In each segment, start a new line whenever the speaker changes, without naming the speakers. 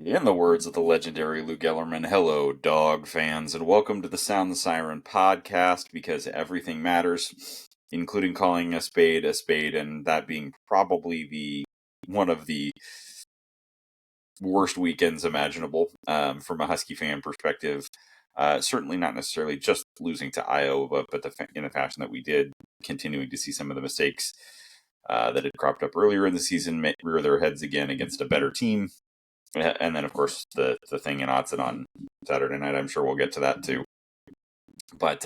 In the words of the legendary Lou Gellerman, hello, dog fans, and welcome to the Sound the Siren podcast, because everything matters, including calling a spade, and that being probably one of the worst weekends imaginable from a Husky fan perspective. Certainly not necessarily just losing to Iowa, but in the fashion that we did, continuing to see some of the mistakes that had cropped up earlier in the season rear their heads again against a better team. And then, of course, the thing in Autzen on Saturday night. I'm sure we'll get to that, too. But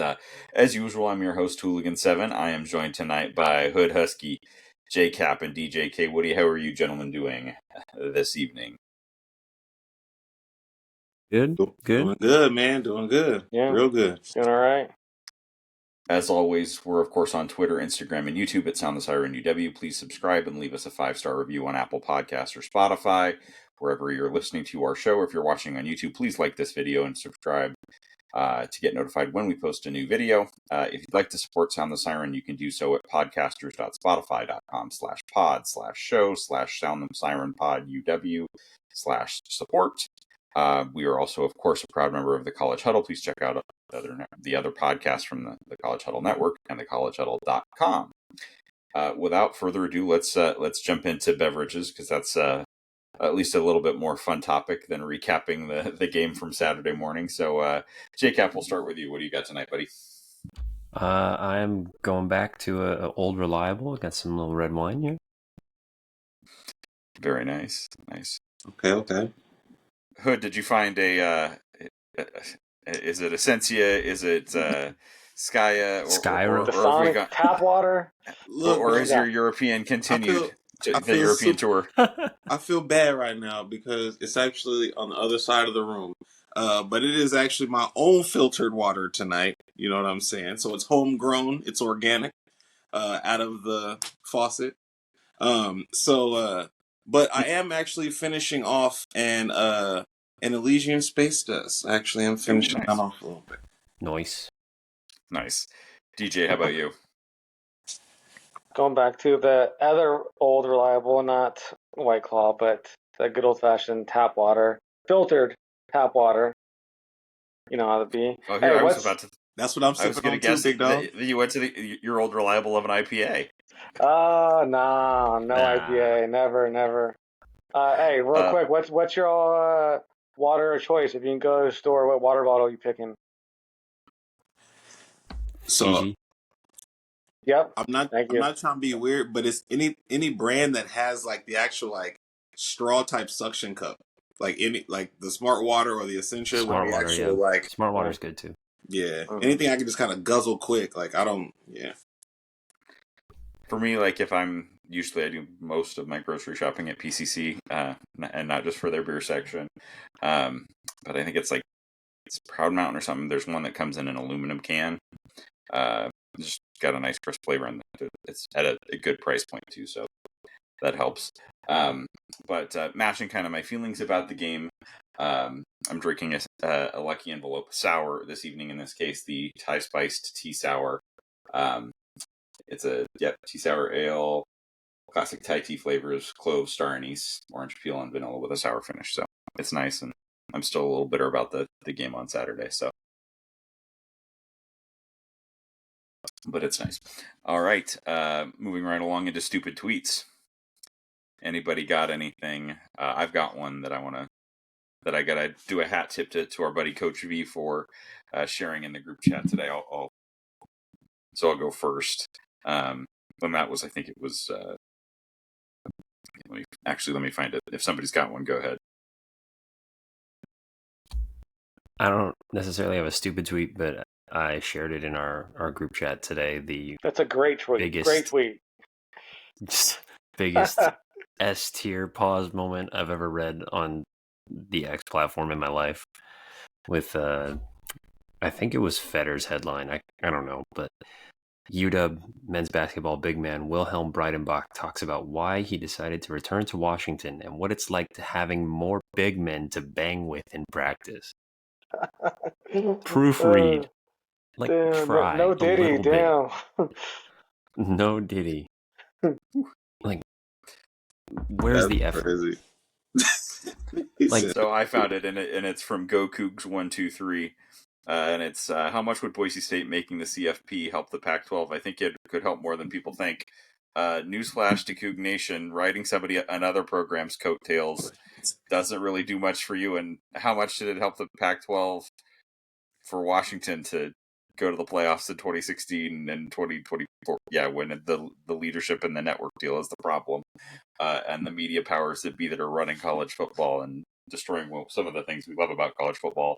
as usual, I'm your host, Hooligan7. I am joined tonight by Hood Husky, JCap, and DJK Woody. How are you gentlemen doing this evening?
Good.
Doing good, man. Doing good.
Yeah.
Real good.
Doing all right.
As always, we're, of course, on Twitter, Instagram, and YouTube at Sound the Siren UW. Please subscribe and leave us a 5-star review on Apple Podcasts or Spotify, wherever you're listening to our show. If you're watching on YouTube, please like this video and subscribe to get notified when we post a new video. If you'd like to support Sound the Siren, you can do so at podcasters.spotify.com/pod/show/soundthesirenpoduw/support. We are also, of course, a proud member of the College Huddle. Please check out the other podcasts from the College Huddle Network and thecollegehuddle.com. Without further ado, let's jump into beverages, because that's at least a little bit more fun topic than recapping the game from Saturday morning. So, JCap, we'll start with you. What do you got tonight, buddy?
I'm going back to a old reliable. Got some little red wine here.
Very nice.
Okay.
Hood, did you find is it Essentia? Is it Skya?
Skyra.
The Sonic tap water?
Or is your European continued? The European tour.
I feel bad right now because it's actually on the other side of the room. But it is actually my own filtered water tonight. You know what I'm saying? So it's homegrown. It's organic, out of the faucet. But I am actually finishing off an Elysian Space Dust. Actually, I'm finishing that off a little bit.
Nice.
DJ, how about you?
Going back to the other old reliable, not White Claw, but the good old-fashioned tap water, filtered tap water. You know how to be.
Oh, here, I was about to.
That's what I'm saying.
I was going to guess
big dog.
you went to your old reliable of an IPA.
No IPA, never. Hey, real quick, what's your water of choice? If you can go to the store, what water bottle are you picking?
So,
Fiji.
Yep.
I'm not trying to be weird, but it's any brand that has like the actual like straw type suction cup, like the Smart Water or the Essentia.
Smart Water,
actual,
yeah.
like
Smart Water's good too.
Yeah, anything I can just kind of guzzle quick. Like I don't. Yeah.
For me, like if I do most of my grocery shopping at PCC, and not just for their beer section, but I think it's Proud Mountain or something. There's one that comes in an aluminum can. Just got a nice crisp flavor, and it's at a good price point too, so that helps. But matching kind of my feelings about the game, I'm drinking a Lucky Envelope sour this evening. In this case, the Thai spiced tea sour. It's a tea sour ale, classic Thai tea flavors: clove, star anise, orange peel, and vanilla with a sour finish. So it's nice, and I'm still a little bitter about the game on Saturday. So. But it's nice. All right, moving right along into stupid tweets. Anybody got anything? I've got one that I gotta do a hat tip to our buddy Coach V for sharing in the group chat today. I'll go first. And that was, I think it was. Let me find it. If somebody's got one, go ahead.
I don't necessarily have a stupid tweet, but I shared it in our group chat today.
That's a great tweet. Great tweet.
Just biggest S tier pause moment I've ever read on the X platform in my life. With I think it was Federer's headline. I don't know, but UW men's basketball big man Wilhelm Breidenbach talks about why he decided to return to Washington and what it's like to having more big men to bang with in practice. Proofread. Try.
No Diddy, damn.
No Diddy. Where's the effort?
So I found it, and it's from GoCougs123, and it's how much would Boise State making the CFP help the Pac-12? I think it could help more than people think. Newsflash to Coug Nation: riding somebody another program's coattails doesn't really do much for you. And how much did it help the Pac-12 for Washington to go to the playoffs in 2016 and 2024? Yeah, when the leadership and the network deal is the problem, and the media powers that be that are running college football and destroying some of the things we love about college football.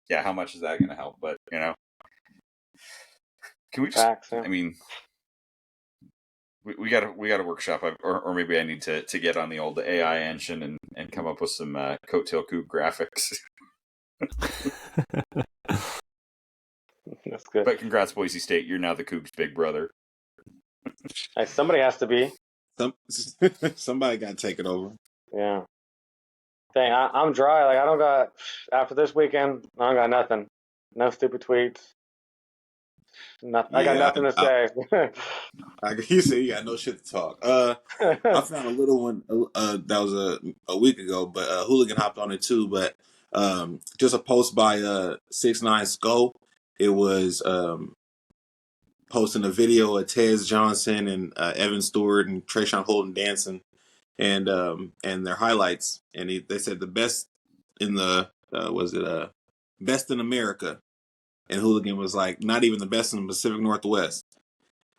Yeah, how much is that going to help? But can we just? I mean, we got to workshop, or maybe I need to get on the old AI engine and come up with some coattail Coug graphics.
That's good.
But congrats, Boise State! You're now the Cougs' big brother.
Hey, somebody has to be.
Somebody got to take it over.
Yeah. Dang, I'm dry. Like I don't got after this weekend. I don't got nothing. No stupid tweets. Nothing. I got nothing to say.
You say you got no shit to talk. I found a little one that was a week ago, but Hooligan hopped on it too. But just a post by 6ix9ine Skull. It was posting a video of Tez Johnson and Evan Stewart and Trayshawn Holden dancing, and their highlights. And they said the best in the best in America, and Hooligan was like not even the best in the Pacific Northwest.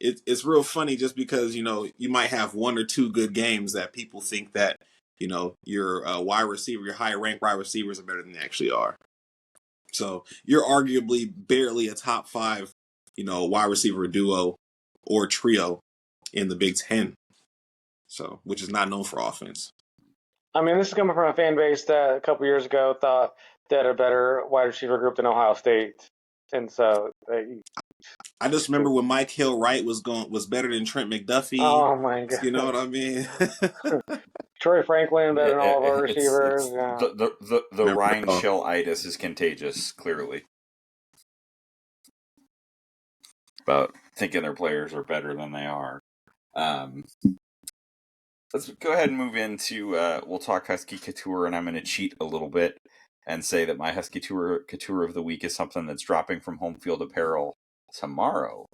It's real funny just because you might have one or two good games that people think that your wide receiver, your higher ranked wide receivers are better than they actually are. So you're arguably barely a top 5 wide receiver duo or trio in the Big Ten. So, which is not known for offense.
I mean, this is coming from a fan base that a couple years ago thought they had a better wide receiver group than Ohio State, and so
I just remember when Mike Hill Wright was better than Trent McDuffie.
Oh my god!
You know what I mean?
Troy Franklin better than all of our receivers.
The Ryan Shell-itis is contagious, clearly. About thinking their players are better than they are. Let's go ahead and move into, we'll talk Husky Couture, and I'm going to cheat a little bit and say that my Husky Couture of the week is something that's dropping from Home Field Apparel tomorrow.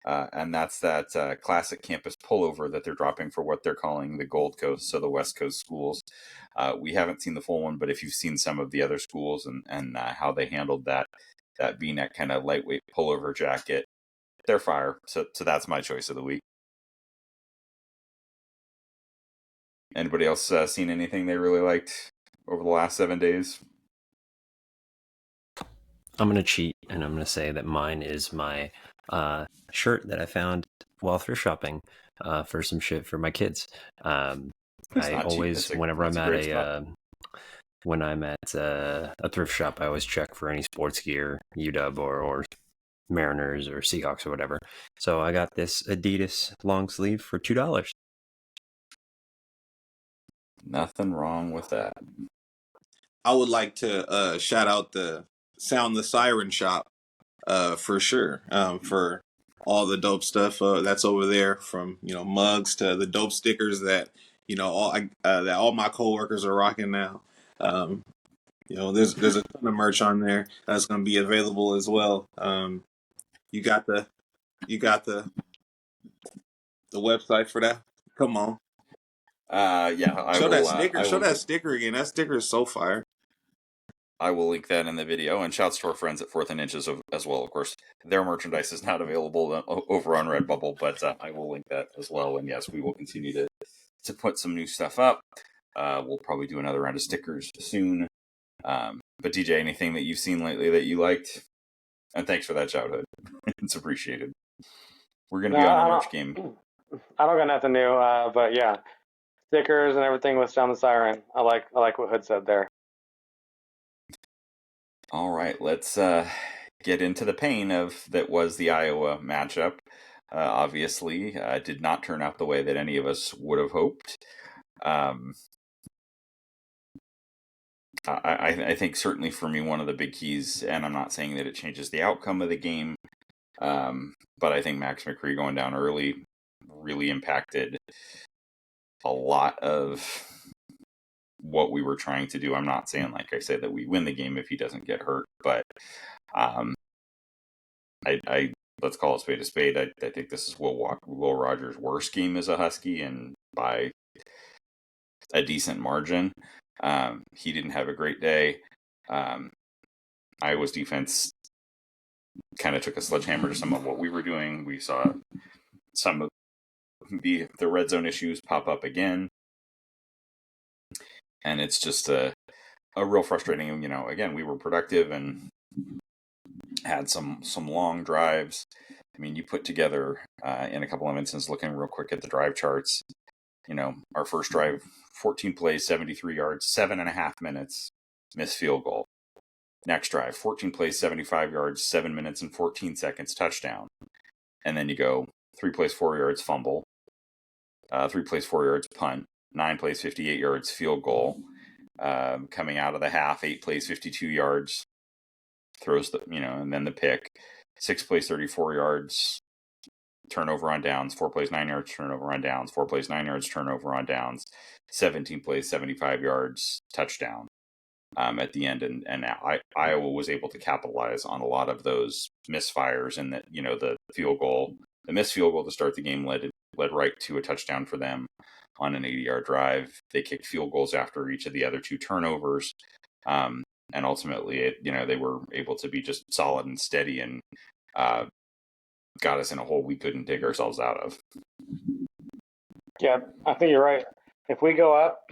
And that's that classic campus pullover that they're dropping for what they're calling the Gold Coast, so the West Coast schools. We haven't seen the full one, but if you've seen some of the other schools and how they handled that V-neck kind of lightweight pullover jacket, they're fire. So that's my choice of the week. Anybody else seen anything they really liked over the last 7 days?
I'm going to cheat, and I'm going to say that mine is my shirt that I found while thrift shopping for some shit for my kids. I always, whenever I'm at a thrift shop, I always check for any sports gear, UW or Mariners or Seahawks or whatever. So I got this Adidas long sleeve for $2.
Nothing wrong with that.
I would like to shout out the Sound the Siren shop for sure, for all the dope stuff that's over there, from mugs to the dope stickers that that all my coworkers are rocking now. There's a ton of merch on there that's going to be available as well. You got the website for that? Come on.
Yeah.
Show that sticker. Show that sticker again. That sticker is so fire.
I will link that in the video, and shouts to our friends at 4th and Inches as well. Of course, their merchandise is not available over on Redbubble, but I will link that as well. And yes, we will continue to put some new stuff up. We'll probably do another round of stickers soon. But DJ, anything that you've seen lately that you liked? And thanks for that shout out. It's appreciated. We're going to be on our merch game.
I don't got nothing new, but yeah, stickers and everything with Sound the Siren. I like what Hood said there.
All right, let's get into the pain that was the Iowa matchup. Obviously, did not turn out the way that any of us would have hoped. I think certainly for me, one of the big keys, and I'm not saying that it changes the outcome of the game, but I think Max McCree going down early really impacted a lot of what we were trying to do. I'm not saying, like I said, that we win the game if he doesn't get hurt, but I let's call a spade a spade. I think this is Will Rogers' worst game as a Husky, and by a decent margin. He didn't have a great day. Iowa's defense kind of took a sledgehammer to some of what we were doing. We saw some of the red zone issues pop up again, and it's just a real frustrating. You know, again, we were productive and had some long drives. I mean, you put together in a couple of instances, looking real quick at the drive charts. You know, our first drive, 14 plays, 73 yards, 7.5 minutes, missed field goal. Next drive, 14 plays, 75 yards, 7 minutes and 14 seconds, touchdown. And then you go 3 plays, 4 yards, fumble. 3 plays, 4 yards, punt. 9 plays, 58 yards, field goal. Coming out of the half, 8 plays, 52 yards, throws and then the pick. 6 plays, 34 yards, turnover on downs. 4 plays, 9 yards, turnover on downs. 4 plays, 9 yards, turnover on downs. 17 plays, 75 yards, touchdown. At the end, and Iowa was able to capitalize on a lot of those misfires, and that the missed field goal to start the game led right to a touchdown for them on an 80-yard drive. They kicked field goals after each of the other 2 turnovers, and ultimately, they were able to be just solid and steady, and got us in a hole we couldn't dig ourselves out of.
Yeah, I think you're right. If we go up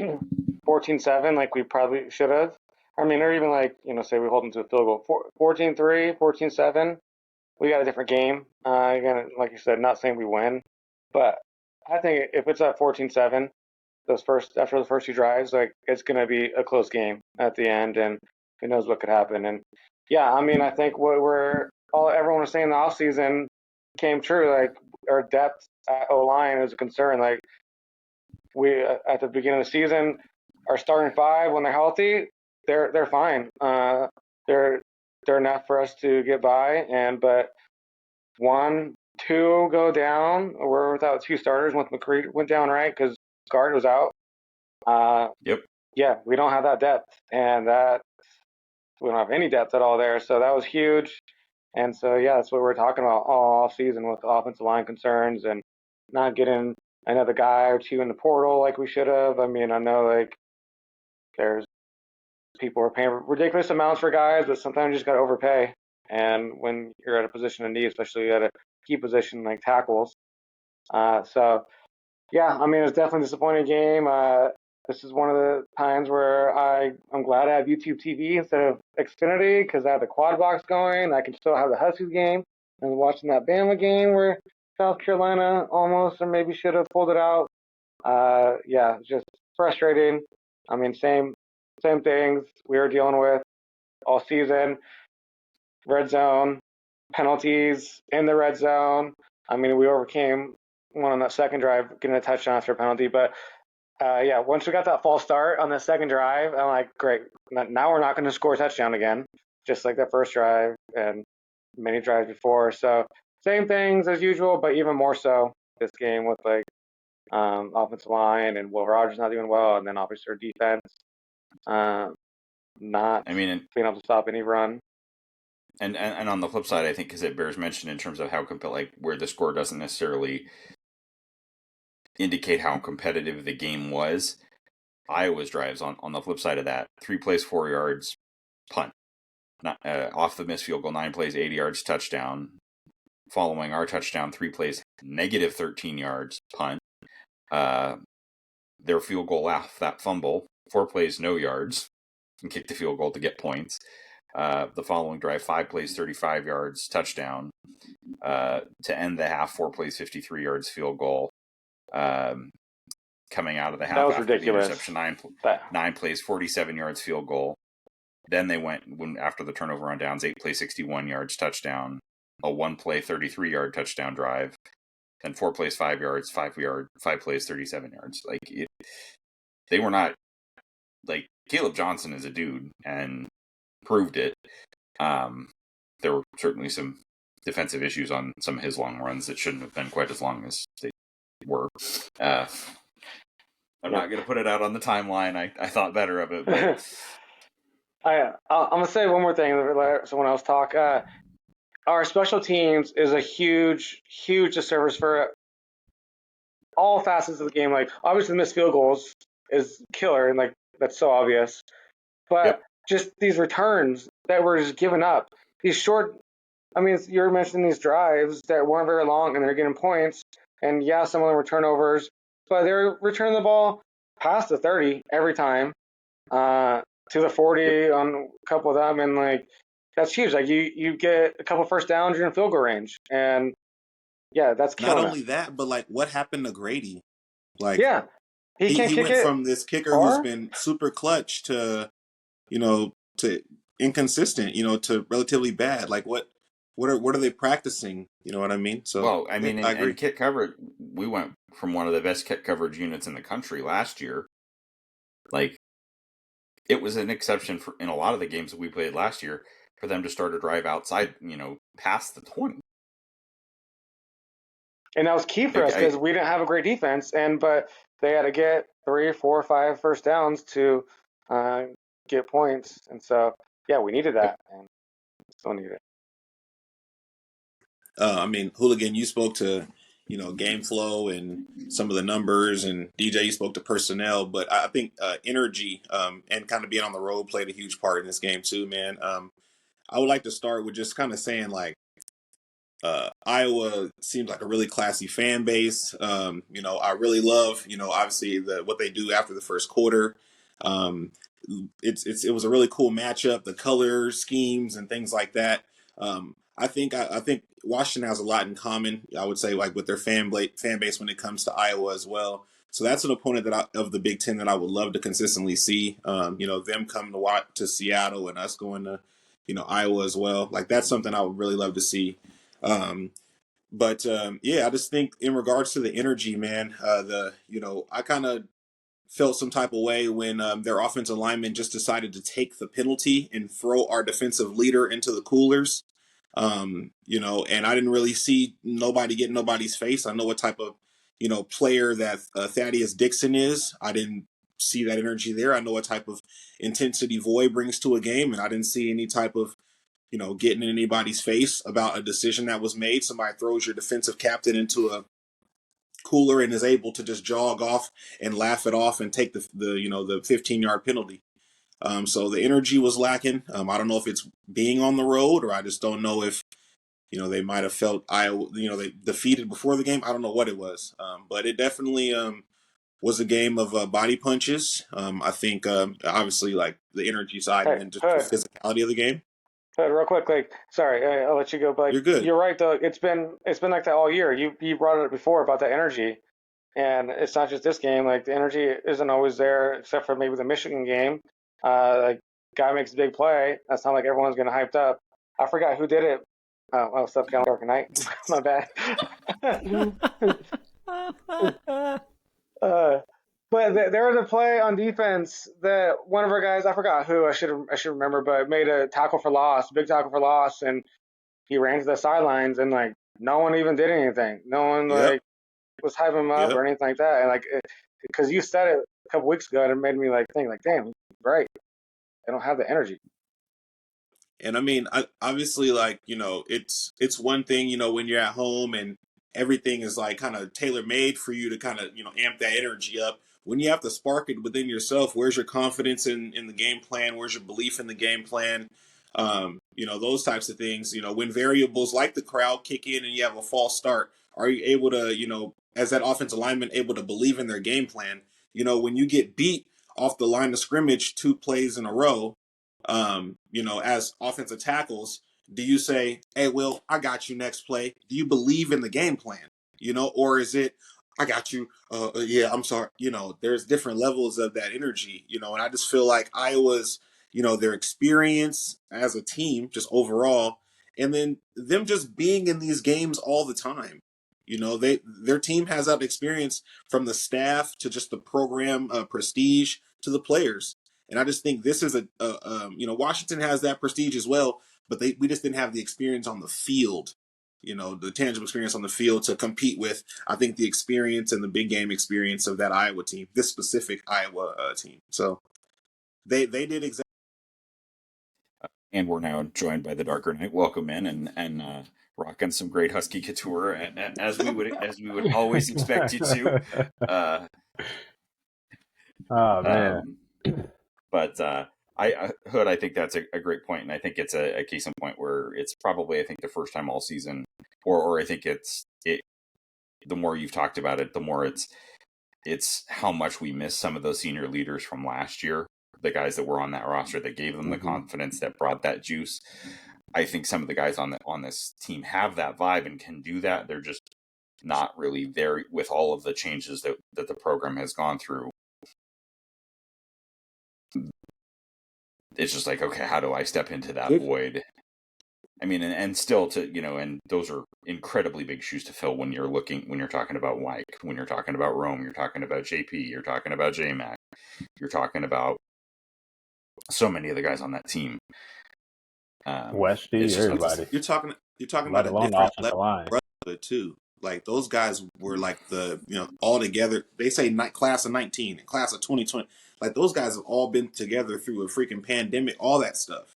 14-7, like we probably should have, I mean, or even like, say we hold them to a field goal, 14-3, 14-7, we got a different game. Again, like you said, not saying we win, but I think if it's at 14-7, after the first 2 drives, like it's going to be a close game at the end, and who knows what could happen. And yeah, I mean, I think what everyone was saying in the offseason came true. Like our depth at O-line is a concern. Like we, at the beginning of the season, our starting 5, when they're healthy, they're fine. They're enough for us to get by. But 1, 2 go down. We're without 2 starters. Once McCree went down, right? Because guard was out.
Yep.
Yeah, we don't have that depth, and we don't have any depth at all there. So that was huge. And so yeah, that's what we're talking about all season with offensive line concerns and not getting another guy or 2 in the portal like we should have. I mean, I know like there's people are paying ridiculous amounts for guys, but sometimes you just got to overpay. And when you're at a position of need, especially at a key position like tackles. So, yeah, I mean, it's definitely a disappointing game. This is one of the times where I'm glad I have YouTube TV instead of Xfinity, because I have the quad box going. I can still have the Huskies game and watching that Bama game where South Carolina almost or maybe should have pulled it out. Yeah, it's just frustrating. I mean, same things we were dealing with all season. Red zone, penalties in the red zone. I mean, we overcame one on that second drive, getting a touchdown after a penalty. But yeah, once we got that false start on the second drive, I'm like, great. Now we're not going to score a touchdown again, just like that first drive and many drives before. So same things as usual, but even more so this game with like offensive line and Will Rogers not doing well, and then obviously our defense not being able to stop any run.
And on the flip side, I think, because it bears mention in terms of how where the score doesn't necessarily indicate how competitive the game was. Iowa's drives on the flip side of that: 3 plays, 4 yards, punt. Off the missed field goal, 9 plays, 80 yards, touchdown. Following our touchdown, 3 plays, negative 13 yards, punt. Their field goal off that fumble, 4 plays, no yards, and kick the field goal to get points. The following drive, 5 plays, 35 yards, touchdown. To end the half, 4 plays, 53 yards, field goal. Coming out of the half,
that was
after
ridiculous.
The interception, 9 plays, 47 yards, field goal. Then they went after the turnover on downs, 8 plays, 61 yards, touchdown. A 1 play, 33-yard touchdown drive. Then 4 plays, 5 yards, 5 plays, 37 yards. They were not like Caleb Johnson is a dude and proved it. There were certainly some defensive issues on some of his long runs that shouldn't have been quite as long as they were. I'm not going to put it out on the timeline. I thought better of it, but
I'm gonna say one more thing. Let someone else talk. Our special teams is a huge disservice for all facets of the game. Like obviously, missed field goals is killer, and like that's so obvious. But
Yep.
just these returns that were just given up, these short. I mean, you're mentioning these drives that weren't very long, and they're getting points. And yeah, some of them were turnovers, but they're returning the ball past the 30 every time, to the 40 on a couple of them, and like that's huge. Like you get a couple first downs, you're in field goal range, and yeah, that's
Not
killing
only
it.
that, but like what happened to Grady? Like
Yeah, he can't
he
kick
went
it
from this kicker who's
far.
been super clutch to, to inconsistent, to relatively bad. Like what are they practicing? You know what I mean? So
well, I
yeah,
mean,
I
and
agree.
kit coverage, we went from one of the best kit coverage units in the country last year. Like, it was an exception for in a lot of the games that we played last year for them to start a drive outside, past the 20.
And that was key for
Like,
us because we didn't have a great defense, but they had to get 3, 4, 5 first downs to get points, and so yeah, we needed that, and still need it.
I mean, Hooligan, you spoke to, game flow and some of the numbers, and DJ, you spoke to personnel, but I think energy and kind of being on the road played a huge part in this game too, man. I would like to start with just kind of saying like Iowa seems like a really classy fan base. I really love, obviously what they do after the first quarter. Um, it was a really cool matchup. The color schemes and things like that. I think Washington has a lot in common. I would say like with their fan base when it comes to Iowa as well. So that's an opponent of the Big Ten that I would love to consistently see. Them coming to Seattle and us going to, Iowa as well. Like that's something I would really love to see. Um, but yeah, I just think in regards to the energy, man, I kind of felt some type of way when their offensive lineman just decided to take the penalty and throw our defensive leader into the coolers. And I didn't really see nobody get in nobody's face. I know what type of, player that Thaddeus Dixon is. I didn't see that energy there. I know what type of intensity Voy brings to a game, and I didn't see any type of getting in anybody's face about a decision that was made. Somebody throws your defensive captain into a cooler and is able to just jog off and laugh it off and take the 15-yard penalty. So the energy was lacking. I don't know if it's being on the road or I just don't know if they might have felt Iowa, they defeated before the game. I don't know what it was, but it definitely was a game of body punches. I think obviously like the energy side and
Hey,
then just the
hey,
physicality of the game.
real quick, like, sorry, I'll let you go, but like,
You're good.
you're right though. It's been like that all year. You brought it up before about the energy, and it's not just this game. Like the energy isn't always there, except for maybe the Michigan game. Like guy makes a big play. That's not like everyone's getting hyped up. I forgot who did it. Oh, well, stuff kind of dark at night. My bad. uh, but there was a play on defense that one of our guys, I forgot who, I should remember, but made a tackle for loss, big tackle for loss, and he ran to the sidelines, and like no one even did anything. No one
Yep.
like was hyping him up
Yep.
or anything like that. And like because you said it a couple weeks ago, and it made me like think like, damn, right? They don't have the energy.
And I mean, obviously, like it's one thing, when you're at home and everything is like kind of tailor made for you to kind of amp that energy up. When you have to spark it within yourself, where's your confidence in the game plan? Where's your belief in the game plan? Those types of things. When variables like the crowd kick in and you have a false start, are you able to, as that offensive lineman, able to believe in their game plan? When you get beat off the line of scrimmage 2 plays in a row, as offensive tackles, do you say, hey, Will, I got you next play? Do you believe in the game plan? Or is it, I got you. Yeah, I'm sorry. There's different levels of that energy, and I just feel like Iowa's, their experience as a team, just overall, and then them just being in these games all the time. Their team has that experience from the staff to just the program prestige to the players. And I just think this is Washington has that prestige as well, but we just didn't have the experience on the field the tangible experience on the field to compete with, I think, the experience and the big game experience of that Iowa team, this specific Iowa team. So they did exactly.
And we're now joined by the Darker Knight. Welcome in and rocking some great Husky Couture, and as we would always expect you to.
Oh man.
But Hood, I think that's a great point, and I think it's a case in point where it's probably, I think, the first time all season, or I think it's the more you've talked about it, the more it's how much we miss some of those senior leaders from last year, the guys that were on that roster that gave them the confidence, that brought that juice. I think some of the guys on this team have that vibe and can do that. They're just not really there with all of the changes that the program has gone through. It's just like, okay, how do I step into that void? I mean, and still and those are incredibly big shoes to fill when you're talking about Wyke, when you're talking about Rome, you're talking about JP, you're talking about JMac, you're talking about so many of the guys on that team.
Westy, everybody.
You're talking about a different level of it too. Like those guys were like all together. They say class of 19 and class of 2020. Like those guys have all been together through a freaking pandemic, all that stuff.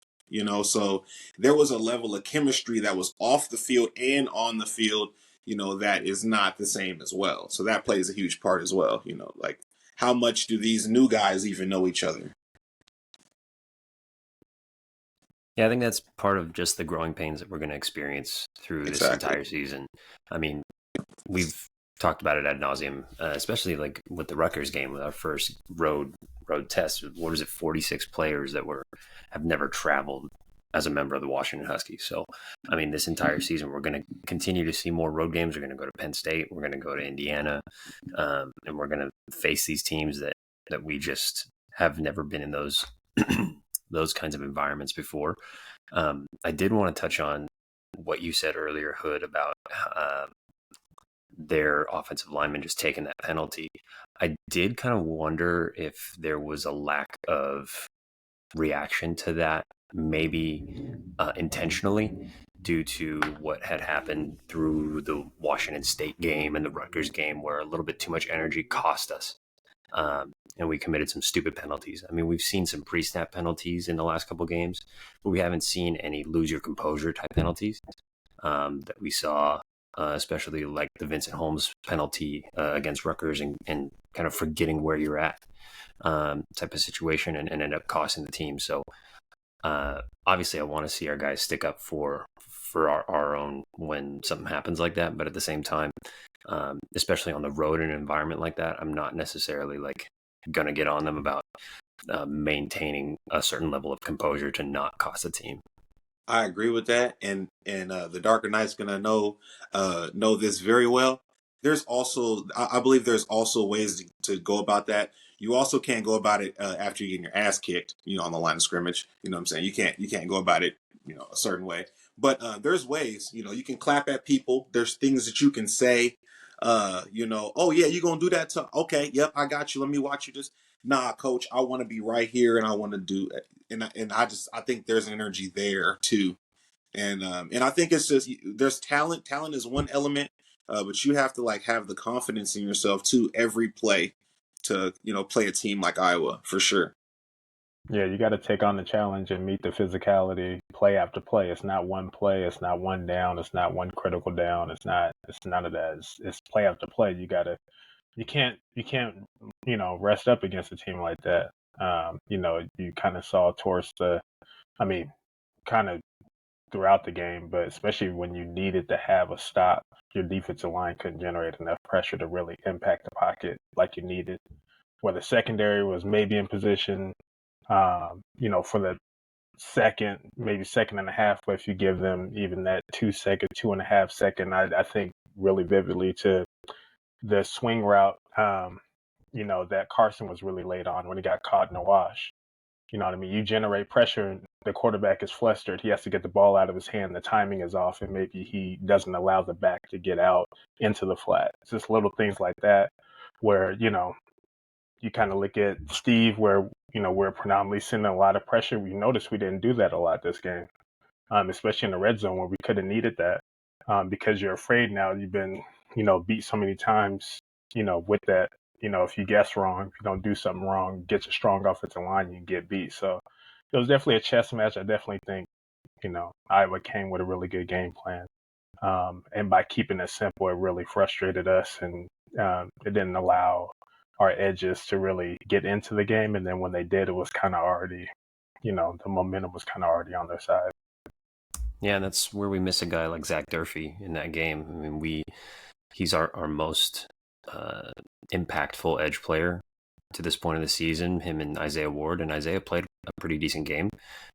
So there was a level of chemistry that was off the field and on the field, that is not the same as well. So that plays a huge part as well. Like how much do these new guys even know each other?
Yeah, I think that's part of just the growing pains that we're going to experience through this entire season. I mean, we've talked about it ad nauseum, especially like with the Rutgers game, with our first road test. What was it? 46 players that have never traveled as a member of the Washington Huskies. So, I mean, this entire season, we're going to continue to see more road games. We're going to go to Penn State. We're going to go to Indiana, and we're going to face these teams that we just have never been in those those kinds of environments before. I did want to touch on what you said earlier, Hood, about their offensive lineman just taking that penalty. I did kind of wonder if there was a lack of reaction to that, maybe intentionally, due to what had happened through the Washington State game and the Rutgers game, where a little bit too much energy cost us. And we committed some stupid penalties. I mean, we've seen some pre-snap penalties in the last couple of games, but we haven't seen any lose your composure type penalties that we saw, especially like the Vincent Holmes penalty against Rutgers and kind of forgetting where you're at type of situation and end up costing the team. So obviously I want to see our guys stick up for our own when something happens like that. But at the same time, especially on the road in an environment like that, I'm not necessarily like going to get on them about maintaining a certain level of composure to not cost the team.
I agree with that, and the Darker Knight's gonna know this very well. There's also, I believe, there's also ways to go about that. You also can't go about it after you're getting your ass kicked, on the line of scrimmage. You know what I'm saying? You can't go about it, a certain way. But there's ways, you can clap at people. There's things that you can say. Oh yeah, you gonna do that? Okay, yep, I got you. Let me watch you just. Nah, coach, I want to be right here, and I want to do it. And I think there's an energy there too, and I think it's just there's talent. Talent is one element, but you have to like have the confidence in yourself too every play to play a team like Iowa for sure.
Yeah, you got to take on the challenge and meet the physicality play after play. It's not one play. It's not one down. It's not one critical down. It's none of that. It's play after play. You can't rest up against a team like that. You kind of saw towards kind of throughout the game, but especially when you needed to have a stop, your defensive line couldn't generate enough pressure to really impact the pocket like you needed. Where the secondary was maybe in position, for the maybe second and a half, but if you give them even that 2.5 second, I think really vividly to the swing route, that Carson was really late on when he got caught in the wash. You know what I mean? You generate pressure, and the quarterback is flustered. He has to get the ball out of his hand. The timing is off, and maybe he doesn't allow the back to get out into the flat. It's just little things like that where, you kind of look at Steve where, we're predominantly sending a lot of pressure. We noticed we didn't do that a lot this game, especially in the red zone where we could have needed that. because you're afraid now. You've been, beat so many times, with that. If you guess wrong, if you don't do something wrong, get your strong offensive line, you get beat. So it was definitely a chess match. I definitely think, Iowa came with a really good game plan. And by keeping it simple, it really frustrated us, and it didn't allow our edges to really get into the game. And then when they did, it was kind of already, the momentum was kind of already on their side.
Yeah, and that's where we miss a guy like Zach Durfee in that game. I mean, he's our most impactful edge player to this point of the season, him and Isaiah Ward, and Isaiah played a pretty decent game.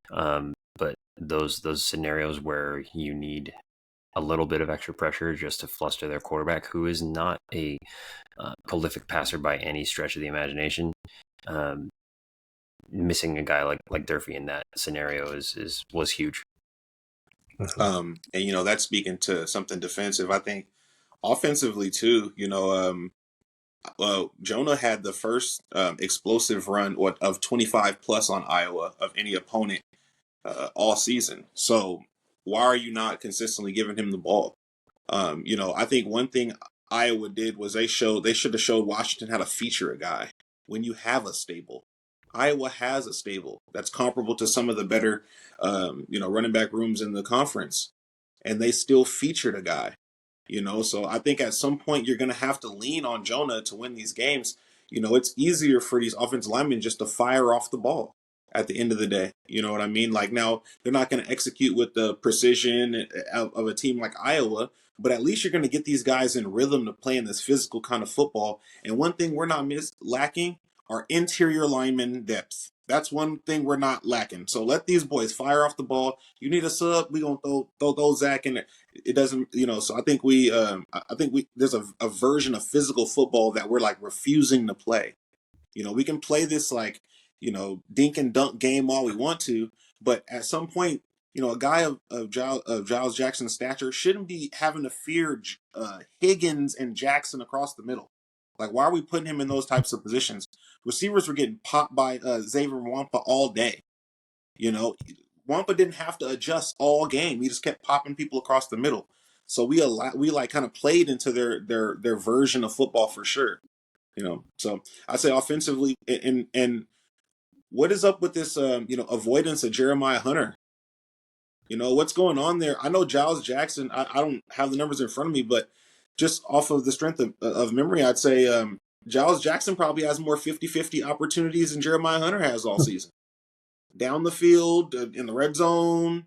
But those scenarios where you need a little bit of extra pressure just to fluster their quarterback, who is not a prolific passer by any stretch of the imagination, missing a guy like Durfee in that scenario was huge.
And that's speaking to something defensive. I think offensively too. Jonah had the first explosive run of 25 plus on Iowa of any opponent all season. So why are you not consistently giving him the ball? I think one thing Iowa did was they should have showed Washington how to feature a guy when you have a stable. Iowa has a stable that's comparable to some of the better, running back rooms in the conference, and they still featured a guy. So I think at some point you're going to have to lean on Jonah to win these games. It's easier for these offensive linemen just to fire off the ball at the end of the day. You know what I mean? Like, now they're not going to execute with the precision of a team like Iowa, but at least you're going to get these guys in rhythm to play in this physical kind of football. And one thing we're not lacking are interior lineman depth. That's one thing we're not lacking. So let these boys fire off the ball. You need a sub, we gonna throw Zach in there. It doesn't, So I think there's a version of physical football that we're like refusing to play. We can play this like, dink and dunk game all we want to, but at some point, a guy of Giles Jackson's stature shouldn't be having to fear Higgins and Jackson across the middle. Like, why are we putting him in those types of positions? Receivers were getting popped by Xavier Wampa all day. Wampa didn't have to adjust all game. He just kept popping people across the middle. So we kind of played into their version of football for sure. So I say offensively, and what is up with this avoidance of Jeremiah Hunter? What's going on there? I know Giles Jackson. I don't have the numbers in front of me, but just off of the strength of memory, I'd say Giles Jackson probably has more 50-50 opportunities than Jeremiah Hunter has all season. Down the field, in the red zone,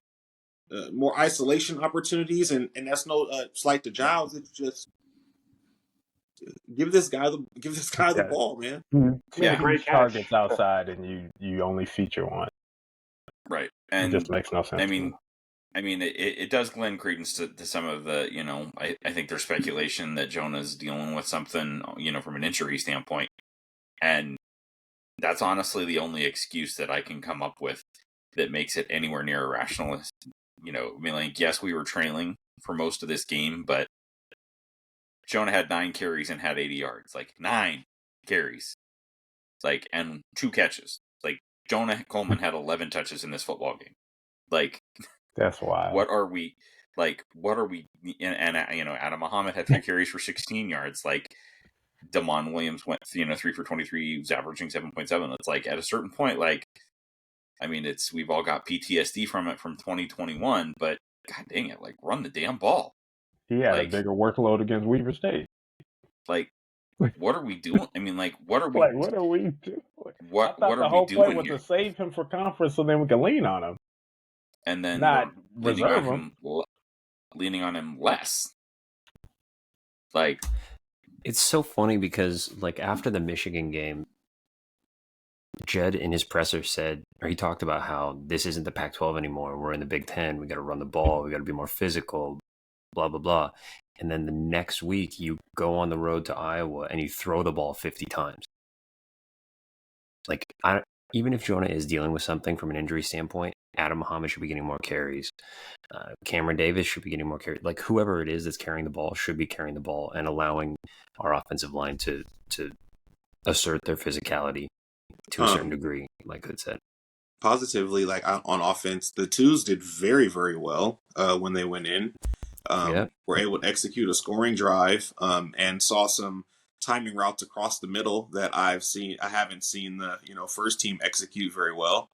more isolation opportunities, and that's no slight to Giles. It's just give this guy the ball, man.
Mm-hmm. Yeah, great targets outside, and you only feature one.
Right, and
it just makes no sense.
It does lend credence to some of the, I think there's speculation that Jonah's dealing with something, from an injury standpoint. And that's honestly the only excuse that I can come up with that makes it anywhere near irrational. Yes, we were trailing for most of this game, but Jonah had 9 carries and had 80 yards. Like, 9 carries. Like, and 2 catches. Like, Jonah Coleman had 11 touches in this football game. Like,
that's wild.
What are we? And Adam Muhammad had 3 carries for 16 yards. Like, Damon Williams went, 3 for 23, was averaging 7.7. It's like, at a certain point, we've all got PTSD from it from 2021, but god dang it, like, run the damn ball.
He had a bigger workload against Weaver State.
Like, what are we doing? What are we?
Like, what are we doing?
What are
the whole
we doing
point was
here?
to save him for conference, so then we can lean on him,
and then
not reserve him.
Leaning on him less. Like,
it's so funny because, like, after the Michigan game, Jed in his presser he talked about how this isn't the Pac-12 anymore. We're in the Big Ten. We got to run the ball. We got to be more physical, blah, blah, blah. And then the next week you go on the road to Iowa and you throw the ball 50 times. Like, even if Jonah is dealing with something from an injury standpoint, Adam Muhammad should be getting more carries. Cameron Davis should be getting more carries. Like, whoever it is that's carrying the ball should be carrying the ball and allowing our offensive line to assert their physicality to a certain degree, like I said.
Positively, like on offense, the twos did very, very well when they went in. Were able to execute a scoring drive, and saw some timing routes across the middle that I haven't seen the first team execute very well.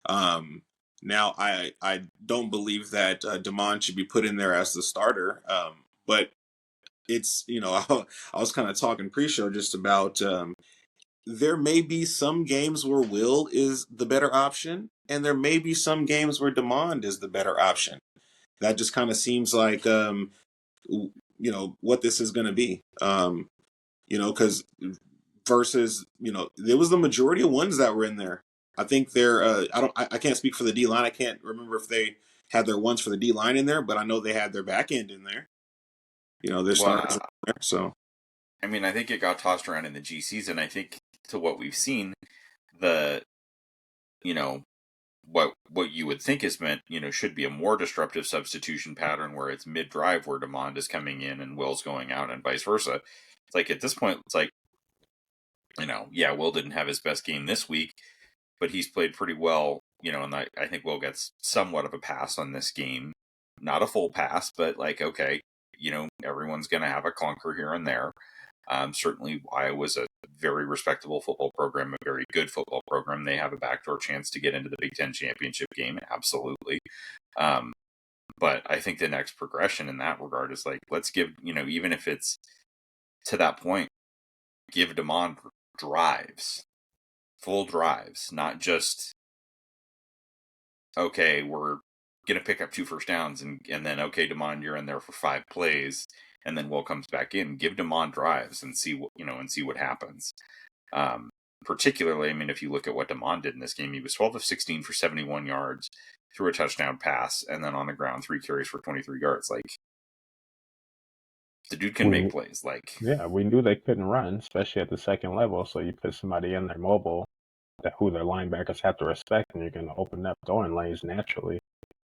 Now I don't believe that Damon should be put in there as the starter, but it's I was kind of talking pre-show just about there may be some games where Will is the better option, and there may be some games where Damon is the better option. That just kind of seems like what this is going to be. Because versus there was the majority of ones that were in there. I think they're I can't speak for the D line. I can't remember if they had their ones for the D line in there, but I know they had their back end in there. Their starters in there. So
I mean, I think it got tossed around in the G season. I think to what we've seen, what you would think is meant, should be a more disruptive substitution pattern where it's mid-drive where Demond is coming in and Will's going out and vice versa. It's like at this point, it's like, Will didn't have his best game this week, but he's played pretty well, and I think Will gets somewhat of a pass on this game. Not a full pass, but like, okay, everyone's going to have a clunker here and there. Certainly Iowa's a very respectable football program, a very good football program. They have a backdoor chance to get into the Big Ten championship game, absolutely. But I think the next progression in that regard is like, let's give, even if it's to that point, give Damon drives, full drives, not just, okay, we're going to pick up 2 first downs and then, okay, Damon, you're in there for 5 plays. And then Will comes back in. Give Damon drives and see what happens. Particularly, I mean, if you look at what Damon did in this game, he was 12 of 16 for 71 yards, threw a touchdown pass, and then on the ground 3 carries for 23 yards. Like, the dude can make plays. Like,
yeah, we knew they couldn't run, especially at the second level. So you put somebody in there mobile, who their linebackers have to respect, and you're going to open up throwing lanes naturally.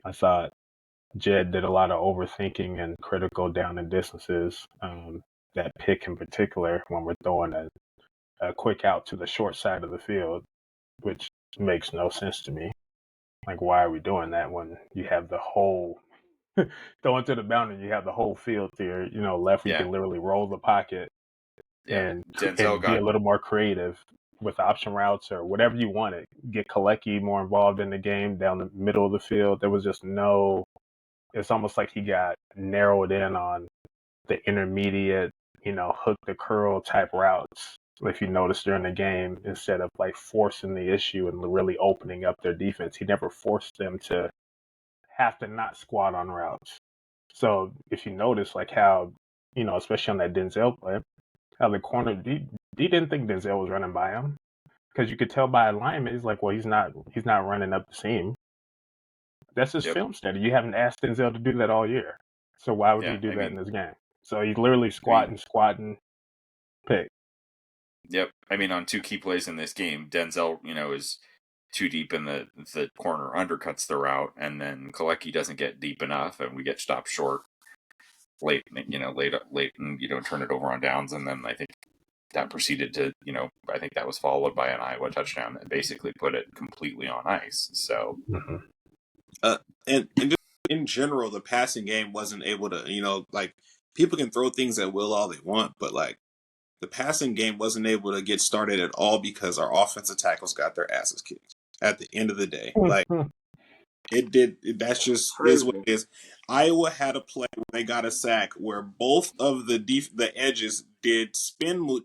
I saw Jed did a lot of overthinking and critical down and distances. That pick in particular, when we're throwing a quick out to the short side of the field, which makes no sense to me. Like, why are we doing that when you have the whole throwing to the boundary? You have the whole field to your left. You can literally roll the pocket and be a little more creative with option routes or whatever you wanted. Get Kalecki more involved in the game down the middle of the field. There was just no. It's almost like he got narrowed in on the intermediate, hook the curl type routes. If you notice during the game, instead of like forcing the issue and really opening up their defense, he never forced them to have to not squat on routes. So if you notice, like how, especially on that Denzel play, how the corner, he didn't think Denzel was running by him, because you could tell by alignment, he's like, well, he's not running up the seam. That's his film study. You haven't asked Denzel to do that all year. So why would he do that in this game? So he's literally squatting, pick.
Yep. I mean, on 2 key plays in this game, Denzel, is too deep in the corner, undercuts the route, and then Kalecki doesn't get deep enough, and we get stopped short late, and, turn it over on downs. And then I think that proceeded to, I think that was followed by an Iowa touchdown that basically put it completely on ice. So.
Mm-hmm.
And just in general, the passing game wasn't able to, like, people can throw things at Will all they want, but like the passing game wasn't able to get started at all because our offensive tackles got their asses kicked at the end of the day. Like, it did. That's just is what it is. Iowa had a play where they got a sack where both of the edges did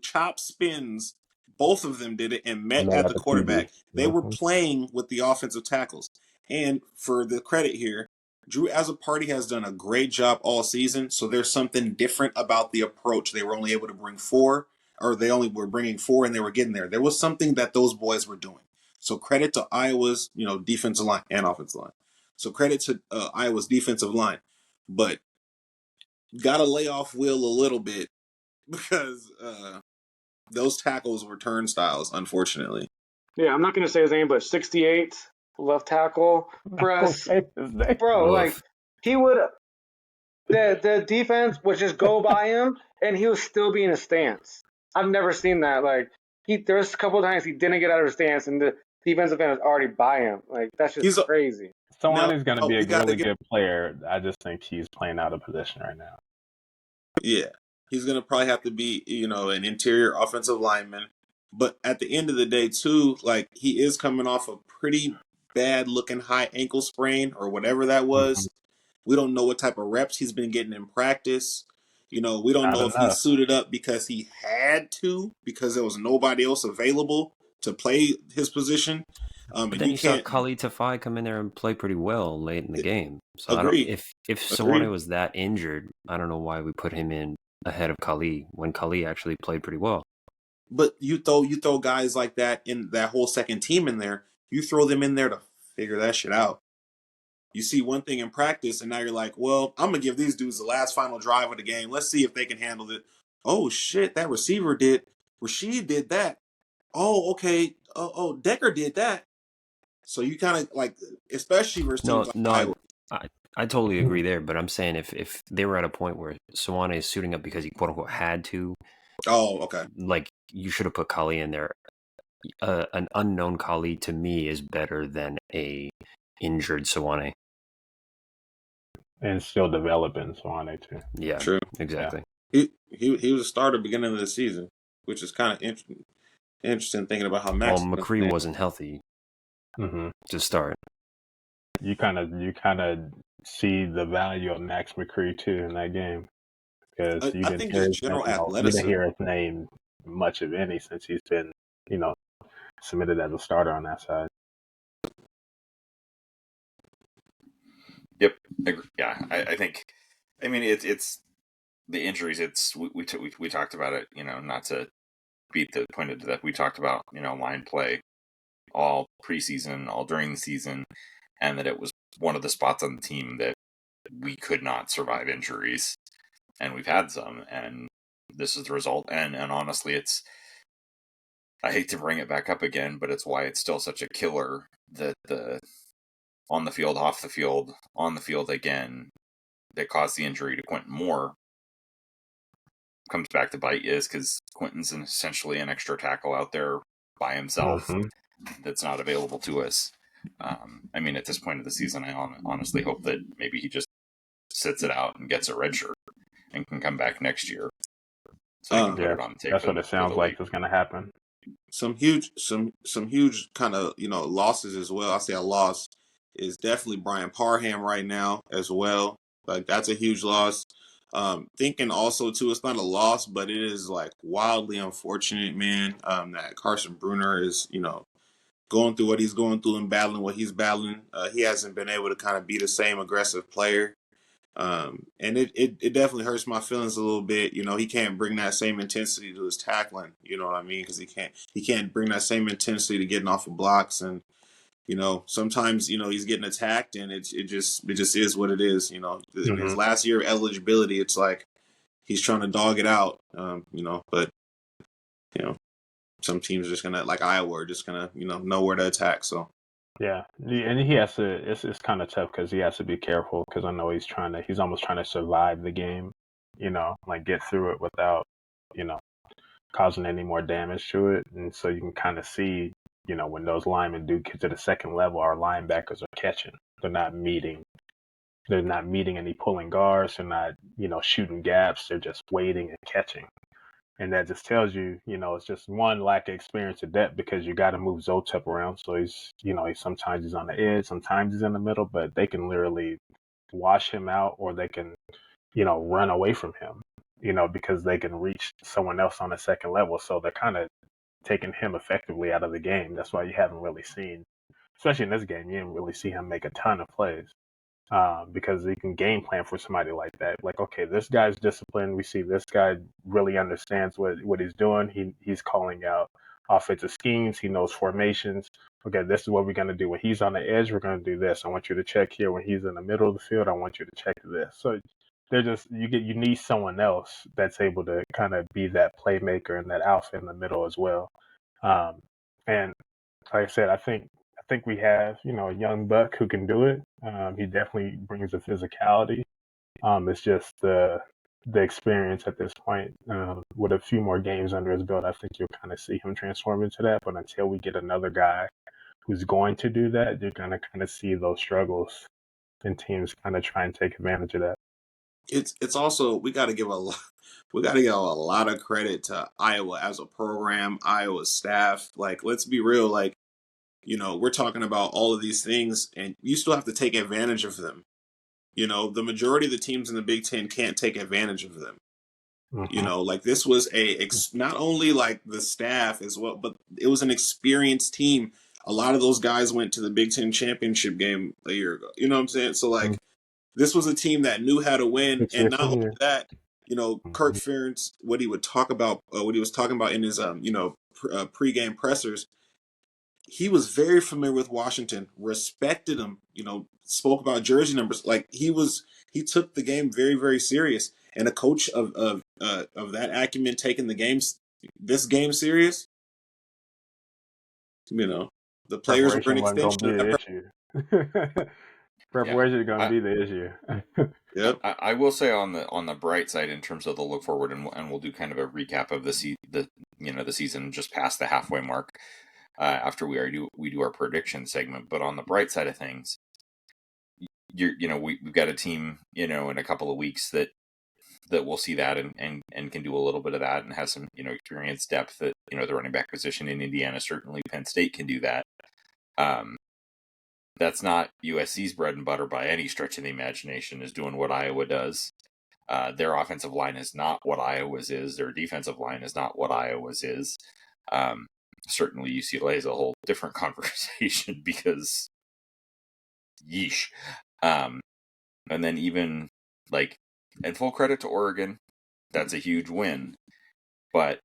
chop spins. Both of them did it and met at the quarterback. They were playing with the offensive tackles. And for the credit here, Drew as a party has done a great job all season. So there's something different about the approach. They were only able to bring 4, or they only were bringing 4 and they were getting there. There was something that those boys were doing. So credit to Iowa's, defensive line and offensive line. So credit to Iowa's defensive line. But got to lay off Will a little bit because those tackles were turnstiles, unfortunately.
Yeah, I'm not going to say his name, but 68 left tackle press. Bro, like, he would the defense would just go by him and he would still be in a stance. I've never seen that. Like, there's a couple of times he didn't get out of his stance and the defensive end was already by him. Like, that's just crazy.
Now,
Soane is going to be a
we got to
really
get.
good player. I just think he's playing out of position right now.
Yeah, he's gonna probably have to be, an interior offensive lineman. But at the end of the day, too, like he is coming off a pretty bad looking high ankle sprain or whatever that
Mhm.
was. We don't know what type of reps he's been getting in practice. We don't
Not
know if he
enough.
suited up because he had to, because there was nobody else available to play his position.
But
And
then
you
you saw
can't
Khalid Tafai come in there and play pretty well late in the game. So I don't
agree.
if Sawane
Agreed.
was that injured, I don't know why we put him in ahead of Khalid when Khalid actually played pretty well.
But you throw guys like that in that whole second team in there. You throw them in there to figure that shit out. You see one thing in practice, and now you're like, well, I'm gonna give these dudes the last final drive of the game. Let's see if they can handle it. Oh shit, that receiver did. Rashid did that. Oh, okay. Decker did that. So you kind of like, especially versus teams
No,
like
no,
Iowa.
I totally agree there. But I'm saying if they were at a point where Sawane is suiting up because he quote unquote had to,
Oh, okay.
like you should have put Khalid in there. An unknown Khalid to me is better than a injured Sawane.
And still developing Soane too.
Yeah,
True.
exactly.
He was a starter beginning of the season, which is kind of interesting thinking about how
Well,
Max.
McCree wasn't healthy
Mm-hmm.
to start.
You kind of see the value of Max McCree too in that game because
I think just general
you didn't
athleticism.
hear his name much of any since he's been submitted as a starter on that side.
Yep. Yeah, I think. I mean, it's the injuries. We talked about it. Not to beat the point of that. We talked about line play all preseason, all during the season, and that it was one of the spots on the team that we could not survive injuries, and we've had some, and this is the result. And honestly, I hate to bring it back up again, but it's why it's still such a killer that the on the field, off the field, on the field again, that caused the injury to Quentin Moore comes back to bite is because Quentin's essentially an extra tackle out there by himself
Mm-hmm.
that's not available to us. I mean, at this point of the season, I honestly hope that maybe he just sits it out and gets a red shirt and can come back next year so he can put
Yeah,
it on tape.
that's what it sounds
the
like
league.
is going to happen.
Some huge kind of losses as well. I say a loss is definitely Brian Parham right now as well. Like that's a huge loss. Thinking also too, it's not a loss, but it is like wildly unfortunate, man. That Carson Bruner is going through what he's going through and battling what he's battling. He hasn't been able to kind of be the same aggressive player. And it definitely hurts my feelings a little bit. He can't bring that same intensity to his tackling. You know what I mean? Because he can't bring that same intensity to getting off of blocks. And sometimes he's getting attacked, and it just is what it is. In his
Mm-hmm.
last year of eligibility, it's like he's trying to dog it out. But some teams are just gonna, like Iowa, are just gonna know where to attack. So.
Yeah, and he has to. It's kind of tough because he has to be careful because I know he's almost trying to survive the game, like get through it without, you know, causing any more damage to it. And so you can kind of see, when those linemen do get to the second level, our linebackers are catching. They're not meeting. They're not meeting any pulling guards. They're not, shooting gaps. They're just waiting and catching. And that just tells you, it's just one lack of experience of depth because you got to move Zotep around. So sometimes he's on the edge, sometimes he's in the middle, but they can literally wash him out or they can, run away from him, because they can reach someone else on the second level. So they're kind of taking him effectively out of the game. That's why you haven't really seen, especially in this game, you didn't really see him make a ton of plays. Because you can game plan for somebody like that. Like, okay, this guy's disciplined. We see this guy really understands what he's doing. He's calling out offensive schemes. He knows formations. Okay, this is what we're going to do. When he's on the edge, we're going to do this. I want you to check here. When he's in the middle of the field, I want you to check this. So you need someone else that's able to kind of be that playmaker and that alpha in the middle as well. And like I said, I think we have, a young buck who can do it. He definitely brings a physicality. It's just the experience at this point. With a few more games under his belt, I think you'll kind of see him transform into that. But until we get another guy who's going to do that, you're going to kind of see those struggles, and teams kind of try and take advantage of that.
It's also, we got to give a lot of credit to Iowa as a program, Iowa staff. Like, let's be real, like, we're talking about all of these things, and you still have to take advantage of them. The majority of the teams in the Big Ten can't take advantage of them. Like, this was not only like the staff as well, but it was an experienced team. A lot of those guys went to the Big Ten championship game a year ago. You know what I'm saying? So, like, this was a team that knew how to win. And not only that, Kirk Ferentz, what he was talking about in his, pregame pressers, he was very familiar with Washington, respected them, spoke about jersey numbers. Like, he took the game very, very serious. And a coach of that acumen taking this game serious, the players were an extension of that.
Preparation is going to be the issue.
Yep.
I will say on the bright side in terms of the look forward, and we'll do kind of a recap of the season just past the halfway mark after we do our prediction segment. But on the bright side of things, we've got a team in a couple of weeks that will see that and can do a little bit of that and has some experience depth that the running back position in Indiana, certainly Penn State can do that. That's not USC's bread and butter by any stretch of the imagination, is doing what Iowa does. Their offensive line is not what Iowa's is. Their defensive line is not what Iowa's is. Certainly UCLA is a whole different conversation because yeesh. And then even like, and full credit to Oregon, that's a huge win. But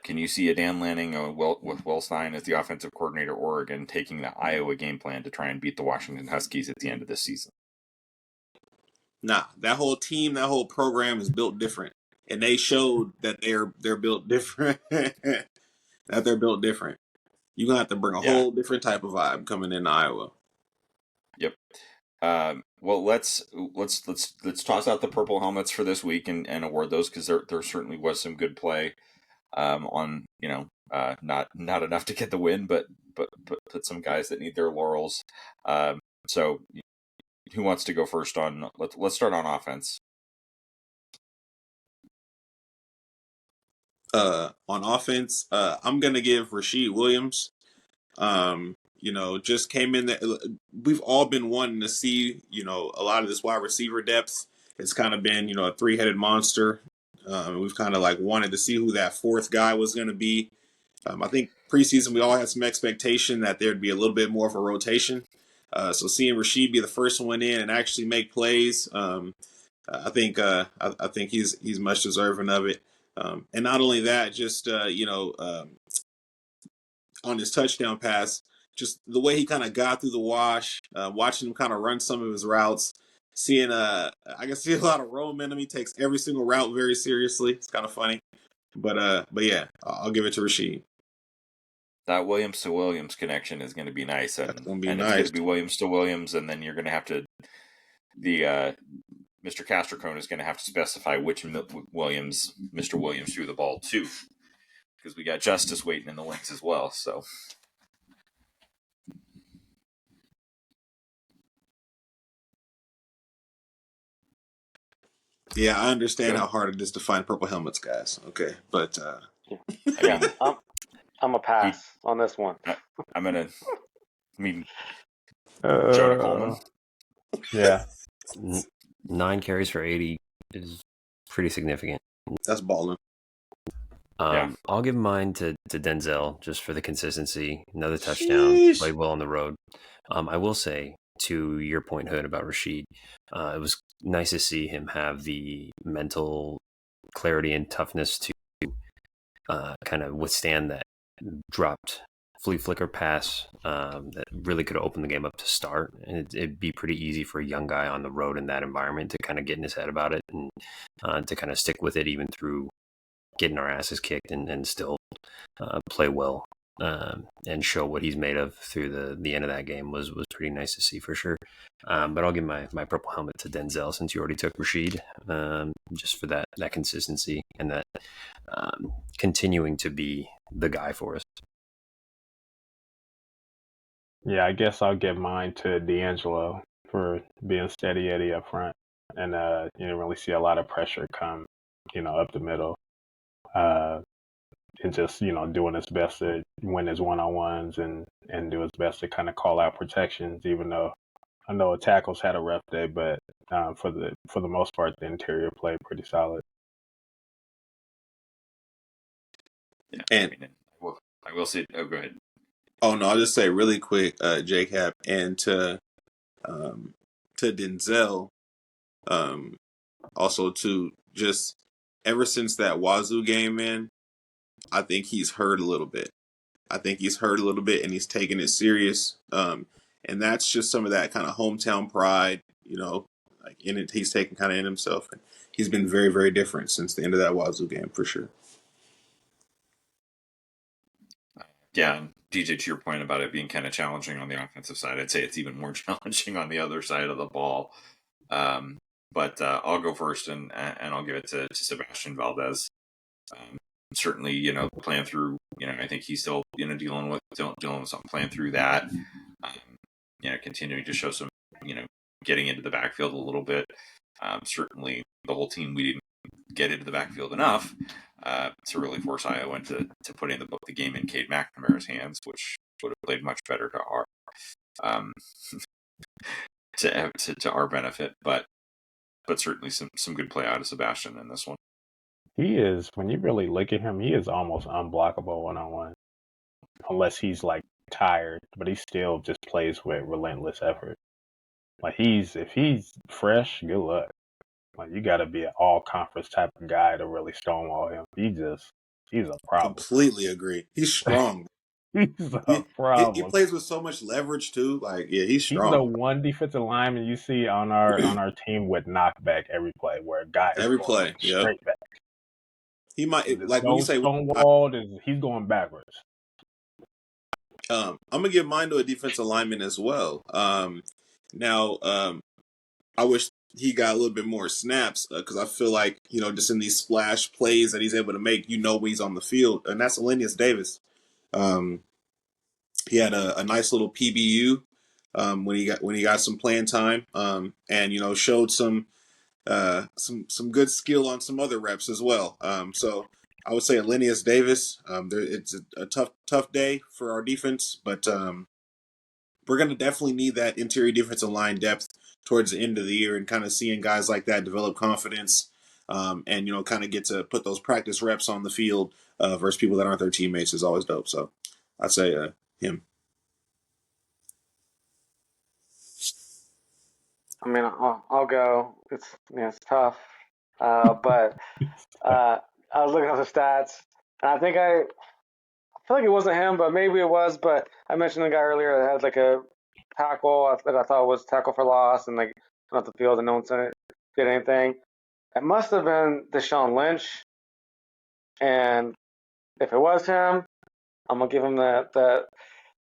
can you see a Dan Lanning with Will Stein as the offensive coordinator at Oregon taking the Iowa game plan to try and beat the Washington Huskies at the end of this season?
Nah, that whole team, that whole program is built different. And they showed that they're built different. That they're built different. You're gonna have to bring a whole different type of vibe coming into Iowa.
Yep. Well, let's toss out the purple helmets for this week and award those, because there certainly was some good play. On not enough to get the win, but some guys that need their laurels. So who wants to go first on? Let's start on offense.
On offense, I'm gonna give Rasheed Williams. Just came in there. We've all been wanting to see, a lot of this wide receiver depth. It's kind of been, a three-headed monster. We've kind of like wanted to see who that fourth guy was going to be. I think preseason we all had some expectation that there'd be a little bit more of a rotation. So seeing Rasheed be the first one in and actually make plays, I think he's much deserving of it. And not only that, just on his touchdown pass, just the way he kind of got through the wash, watching him kind of run some of his routes. Seeing, I can see a lot of Rome in him. He takes every single route very seriously. It's kind of funny, but yeah, I'll give it to Rasheed.
That Williams to Williams connection is going to be nice, and
It's going to
be Williams to Williams, and then you're going to have to Mr. Castricone is going to have to specify which Williams Mr. Williams threw the ball to, because we got Justice waiting in the wings as well. So.
Yeah, I understand how hard it is to find purple helmets, guys. Okay, but
I'm a pass on this one.
Jonah Coleman.
Yeah.
9 carries for 80 is pretty significant.
That's balling.
I'll give mine to Denzel just for the consistency. Another touchdown.
Sheesh.
Played well on the road. I will say, to your point, Hood, about Rasheed, it was nice to see him have the mental clarity and toughness to kind of withstand that dropped flea flicker pass that really could have opened the game up to start. And it'd be pretty easy for a young guy on the road in that environment to kind of get in his head about it and to kind of stick with it even through getting our asses kicked and still play well and show what he's made of through the end of that game was pretty nice to see for sure. But I'll give my purple helmet to Denzel, since you already took Rasheed, just for that consistency and that continuing to be the guy for us.
Yeah, I guess I'll give mine to D'Angelo for being steady Eddie up front, and you didn't really see a lot of pressure come, up the middle, uh, and just doing his best to win his one-on-ones and do his best to kind of call out protections, even though I know tackles had a rough day, but for the most part, the interior played pretty solid.
Yeah,
And
I will say. Oh, go ahead.
oh no, I'll just say really quick, JCap, and to Denzel, also to just ever since that Wazoo game, man, I think he's hurt a little bit. I think he's hurt a little bit, and he's taking it serious. And that's just some of that kind of hometown pride, like in it. He's taking kind of in himself, and he's been very, very different since the end of that Wazoo game for sure.
Yeah, and DJ, to your point about it being kind of challenging on the offensive side, I'd say it's even more challenging on the other side of the ball. But I'll go first, and I'll give it to Sebastian Valdez. Certainly, playing through, I think he's still, dealing with something, playing through that. Continuing to show some, getting into the backfield a little bit. Certainly, the whole team, we didn't get into the backfield enough to really force Iowa into putting the game in Cade McNamara's hands, which would have played much better to our to our benefit. But certainly some good play out of Sebastian in this one.
He is, when you really look at him, he is almost unblockable one-on-one, unless he's like tired, but he still just plays with relentless effort. Like if he's fresh, good luck. Like you got to be an all-conference type of guy to really stonewall him. He's a problem.
Completely agree. He's strong.
He's a problem.
He plays with so much leverage too. Like, yeah, he's strong.
He's the one defensive lineman you see on our team with knockback every play, where a guy is
every
going
play,
straight back.
He might
There's
like
no
when you say
stonewalled, he's going backwards.
I'm gonna give mine to a defensive lineman as well. Now, I wish he got a little bit more snaps because I feel like just in these splash plays that he's able to make, when he's on the field, and that's Alenius Davis. He had a nice little PBU when he got some playing time, and showed some good skill on some other reps as well. So I would say Alenius Davis. It's a tough day for our defense, but we're going to definitely need that interior defensive line depth towards the end of the year, and kind of seeing guys like that develop confidence, and kind of get to put those practice reps on the field versus people that aren't their teammates is always dope. So I'd say him.
I mean, I'll go. It's tough, but I was looking at the stats, and I feel like it wasn't him, but maybe it was. But I mentioned the guy earlier that had like a tackle that I thought was tackle for loss, and like off the field, and no one did anything. It must have been Deshaun Lynch, and if it was him, I'm gonna give him that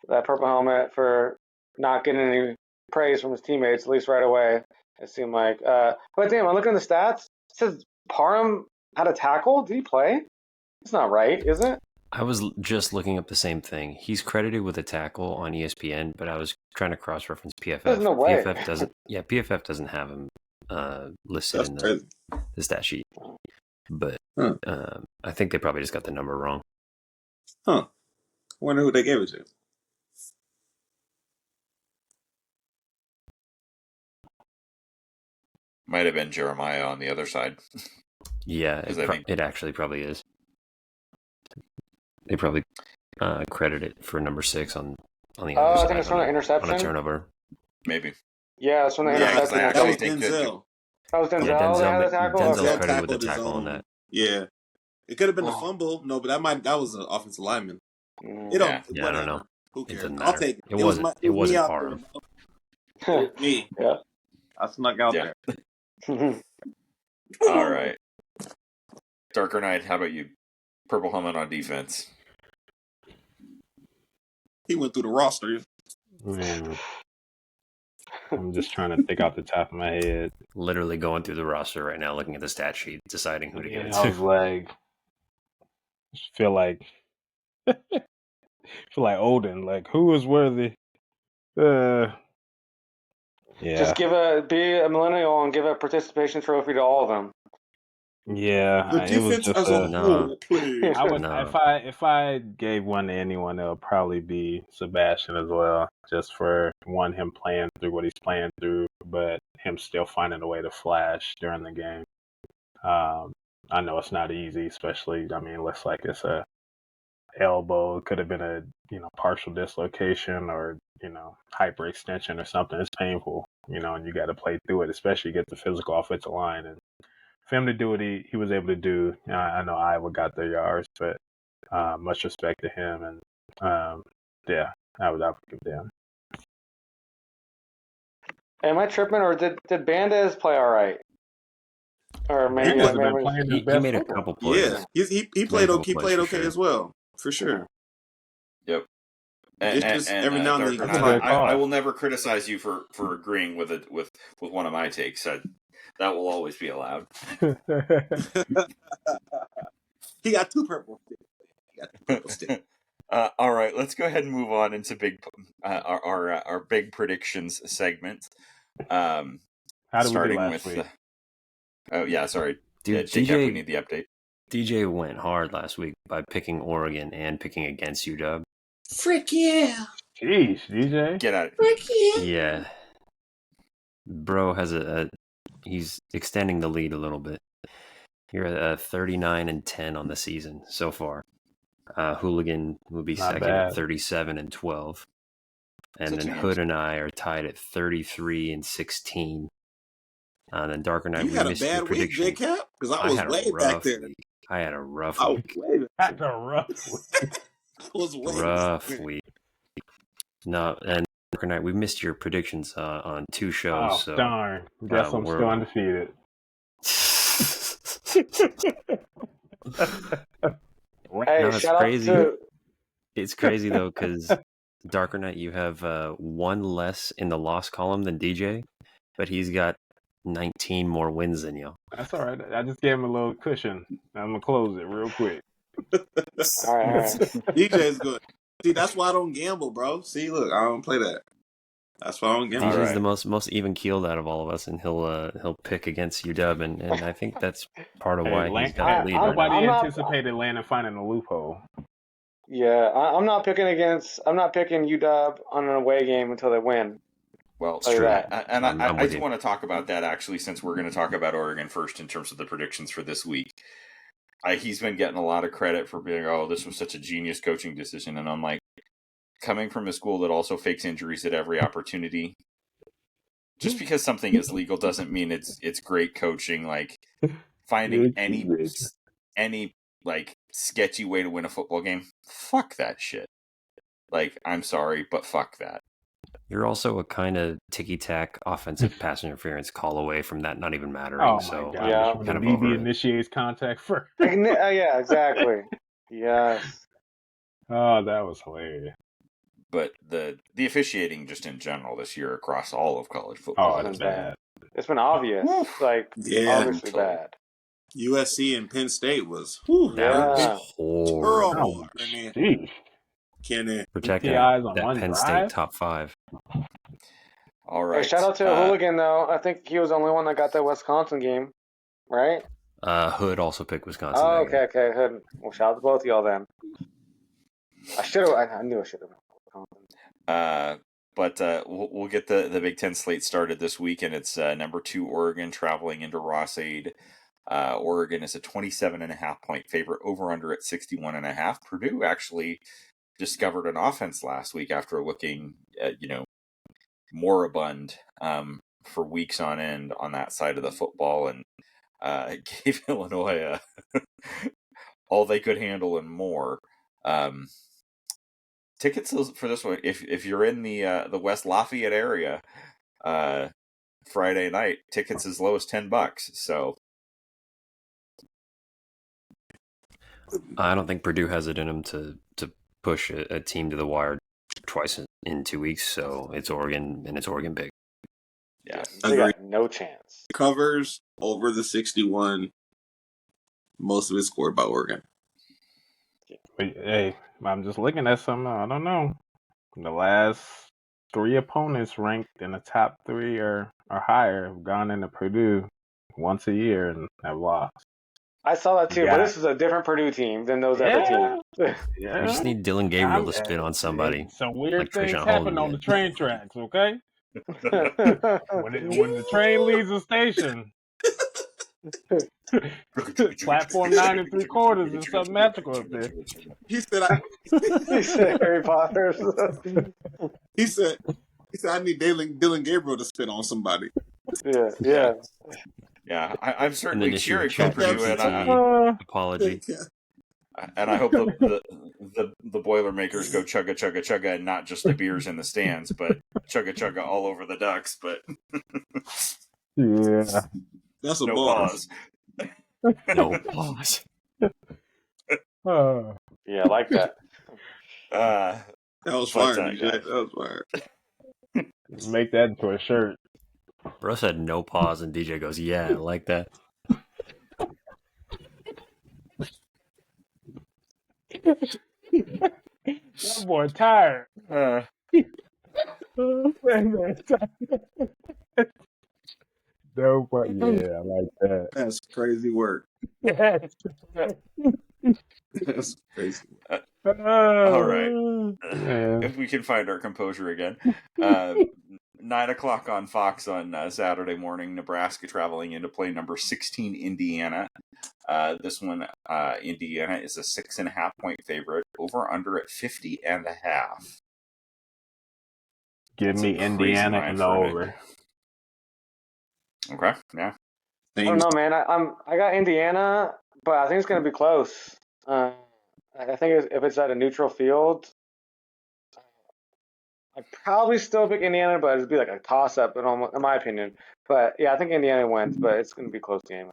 purple helmet for not getting any praise from his teammates, at least right away. It seemed like. But damn, I'm looking at the stats. It says Parham had a tackle. Did he play? It's not right, is it?
I was just looking up the same thing. He's credited with a tackle on ESPN, but I was trying to cross-reference PFF.
There's no way.
PFF doesn't have him listed in the stat sheet. But I think they probably just got the number wrong.
Huh. I wonder who they gave it to.
Might have been Jeremiah on the other side.
Yeah, it actually probably is. They probably credit it for number 6 on the other side.
Oh, I think it's from an interception.
On a turnover.
Maybe.
Yeah, it's from the interception.
That was Denzel.
That was Denzel.
Yeah,
that had the tackle.
Denzel credited with the tackle on that.
Yeah, it could have been a fumble. No, but that was an offensive lineman. I don't
know.
Who cares?
It doesn't
I'll
matter.
take it.
It wasn't Parham.
Me.
Yeah.
I snuck out there.
All right. Darker Knight, how about you? Purple helmet on defense.
He went through the roster.
Man. I'm just trying to think off the top of my head.
Literally going through the roster right now, looking at the stat sheet, deciding who to give it to.
I was like, feel like Odin. Like, who is worthy Yeah.
Just be a millennial and give a participation trophy to all of them.
Yeah,
The
it was
defense
just
as a whole played.
I would
No.
if I gave one to anyone, it would probably be Sebastian as well. Just for him playing through what he's playing through, but him still finding a way to flash during the game. I know it's not easy, especially. I mean, it looks like it's a elbow. It could have been a partial dislocation or hyperextension or something. It's painful, and you got to play through it, especially get the physical offensive line. And for him to do what he was able to do, I know Iowa got their yards, but much respect to him. And yeah, I would give them.
Am I tripping, or did Bandez play all right? Or maybe
Bandez
been playing his
He
best
made a
football.
couple plays.
Yeah, he played
couple
okay. He
plays
played
for
okay
sure.
as well, for sure.
Yep.
It's just every now and then you
Darker
can
Knight,
find.
I will never criticize you for agreeing with it with one of my takes. That will always be allowed.
He got two purple sticks.
All right, let's go ahead and move on into our big predictions segment.
How did we do
starting
last
with
week?
oh yeah, sorry,
Dude,
JCap, we need the update.
DJ went hard last week by picking Oregon and picking against UW.
Frick yeah!
Jeez, DJ.
Get out.
Frick yeah!
Yeah. Bro has he's extending the lead a little bit. You're at 39-10 on the season so far. Hooligan will be
Not
second
bad.
at 37-12. And
Such
then
a game.
Hood and I are tied at 33-16. And then Darker Knight,
You
we
had a
missed your
bad week,
prediction.
JCap, because I was
had a
way back
rough
there.
week. I had a rough
I was
week.
way back
That's
there.
a rough week.
I was way
Rough
back there.
week. No, and Darker Knight, we missed your predictions on 2 shows.
Oh,
so
darn. Guess I'm
we're-
still undefeated.
Hey,
No, it's
shout
crazy.
out to
It's crazy though, because Darker Knight, you have one less in the loss column than DJ, but he's got 19 more wins than you.
That's all right. I just gave him a little cushion. I'm going to close it real quick.
all right.
DJ's good. See, that's why I don't gamble, bro. See, look, I don't play that. That's why I don't gamble.
DJ's
right.
the most even keeled out of all of us, and he'll pick against UW, and I think that's part of why he's got the lead. right
Nobody
now.
anticipated Landon finding a loophole.
Yeah, I'm not picking UW on an away game until they win.
Well,
Play that.
and
I'm
I
with
do
you.
want to talk about that actually, since we're going to talk about Oregon first in terms of the predictions for this week. He's been getting a lot of credit for being, this was such a genius coaching decision, and I'm like, coming from a school that also fakes injuries at every opportunity, just because something is legal doesn't mean it's great coaching. Like finding any like sketchy way to win a football game, fuck that shit. Like, I'm sorry, but fuck that.
You're also a kind of ticky-tack offensive pass interference call away from that not even mattering.
Oh,
so
my gosh.
Yeah.
When
kind
the
of
DB
over it.
initiates contact first.
Yeah, exactly. Yes.
Oh, that was hilarious.
But the officiating just in general this year across all of college football.
Oh, that's bad.
It's been obvious. Like,
Yeah.
obviously bad.
USC and Penn State was
That
Yeah.
was horrible.
terrible.
Oh,
Kenny.
jeez.
Kenny.
Protecting
PIs on
that
one
Penn
drive?
State top 5.
All
Hey,
right.
shout out to Hooligan, though. I think he was the only one that got that Wisconsin game, right?
Hood also picked Wisconsin.
Oh,
that game.
okay. Good. Well, shout out to both of y'all then. I knew I should have.
But we'll get the Big Ten slate started this week, and it's number 2 Oregon traveling into Ross-Ade. Oregon is a 27.5 point favorite, over under at 61.5. Purdue actually discovered an offense last week after looking, moribund for weeks on end on that side of the football, and gave Illinois all they could handle and more. Tickets for this one, if you're in the West Lafayette area, Friday night, tickets as low as $10. So
I don't think Purdue has it in them to push a team to the wire twice in 2 weeks. So it's Oregon, and it's Oregon big.
yeah,
They got no chance.
Covers over the 61. Most of it scored by Oregon.
But, hey, I'm just looking at something. I don't know. The last 3 opponents ranked in the top 3 or higher have gone into Purdue once a year and have lost.
I saw that too,
You
but
got
this is a different Purdue team than those other teams.
Yeah.
We just need Dylan Gabriel to spit on somebody.
Some weird
like
things
Trishan
happen
Hooligan.
on the train tracks, okay? When the train leaves the station, platform 9 3/4 is something magical up there.
He said,
He said Harry Potter.
he said, I need Dylan Gabriel to spit on somebody.
Yeah.
Yeah, I'm
And
certainly
then issue a
cheering for
chat
Purdue, and
GPT apology.
I hope the Boilermakers go chugga chugga chugga, and not just the beers in the stands, but chugga chugga all over the Ducks. But
Yeah.
That's a
no
bar.
pause.
No pause.
Yeah, I like that.
That was
But,
fire, DJ. That was fire.
Make that into a shirt.
Bro said no pause, and DJ goes, "Yeah, I like that."
That boy tired. No, but yeah, I like that.
That's crazy work.
Yes.
That's crazy.
All right.
Man.
If we can find our composure again. 9 o'clock on Fox on Saturday morning, Nebraska traveling into play number 16, Indiana. This one, Indiana is a 6.5 point favorite, over under at 50.5.
Give
That's
me
a crazy
Indiana
line
and the
for an-
over.
Okay, yeah.
I don't know, man. I got Indiana, but I think it's going to be close. I think if it's at a neutral field, I'd probably still pick Indiana, but it'd be like a toss-up in my opinion. But yeah, I think Indiana wins, but it's going to be a close game.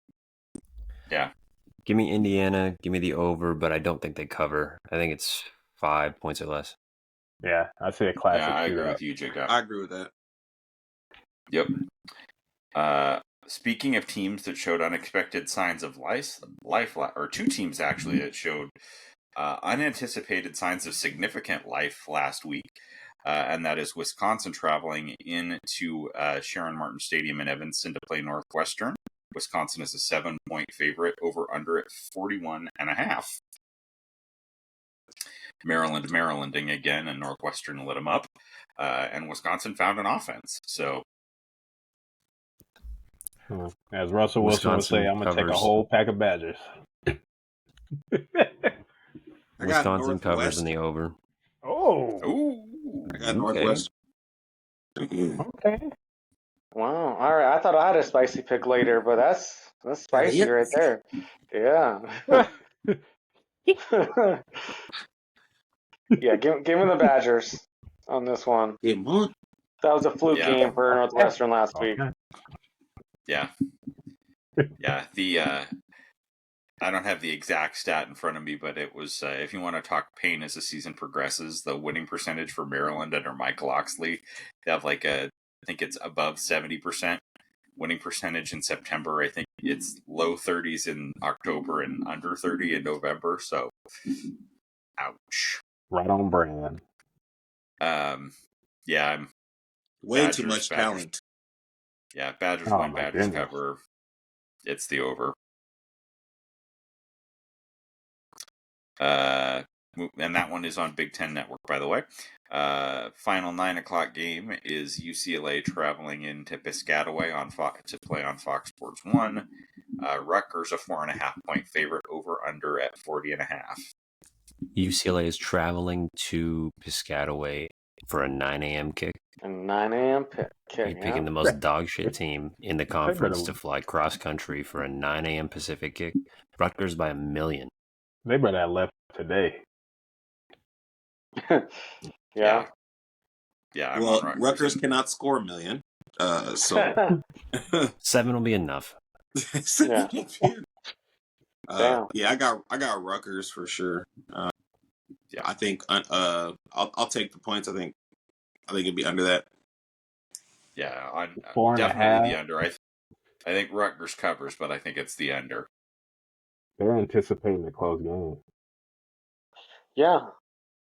Yeah.
Give me Indiana. Give me the over, but I don't think they cover. I think it's 5 points or less.
Yeah, I see a classic.
Yeah, I agree
shootout.
with you, JCap.
I agree with that.
Yep. Speaking of teams that showed unexpected signs of life, or 2 teams actually that showed unanticipated signs of significant life last week, and that is Wisconsin traveling into Sharon Martin Stadium in Evanston to play Northwestern. Wisconsin is a 7-point favorite, over under at 41.5. Marylanding again, and Northwestern lit them up, and Wisconsin found an offense. So,
as Russell Wilson would say, I'm going to take a whole pack of Badgers.
Wisconsin covers in the over.
Oh.
I got Northwestern.
Okay.
Wow. All right. I thought I had a spicy pick later, but that's spicy right there. Yeah. Yeah. Give me the Badgers on this one. That was a fluke game for Northwestern last week.
Yeah. I don't have the exact stat in front of me, but it was, if you want to talk pain as the season progresses, the winning percentage for Maryland under Michael Oxley, they have I think it's above 70% winning percentage in September. I think it's low 30s in October and under 30 in November. So, ouch.
Right on brand.
Yeah, I'm
way too much talent.
Yeah, Badgers win, Badgers cover. It's the over. And that one is on Big Ten Network, by the way. Final 9 o'clock game is UCLA traveling into Piscataway to play on Fox Sports 1. Rutgers a 4.5 point favorite, over under at 40.5.
UCLA is traveling to Piscataway for a 9 a.m. kick.
A 9 a.m. kick.
You're picking the most dog shit team in the conference to fly cross country for a 9 a.m. Pacific kick. Rutgers by 1 million.
They better have left today.
Yeah.
Yeah.
Well, Rutgers cannot score 1 million. So
7 will be enough.
Yeah.
Yeah, I got Rutgers for sure. Yeah, I think I'll take the points. I think it'd be under that.
Yeah,
4.5.
Definitely the under. I think Rutgers covers, but I think it's the under.
They're anticipating a close game.
Yeah,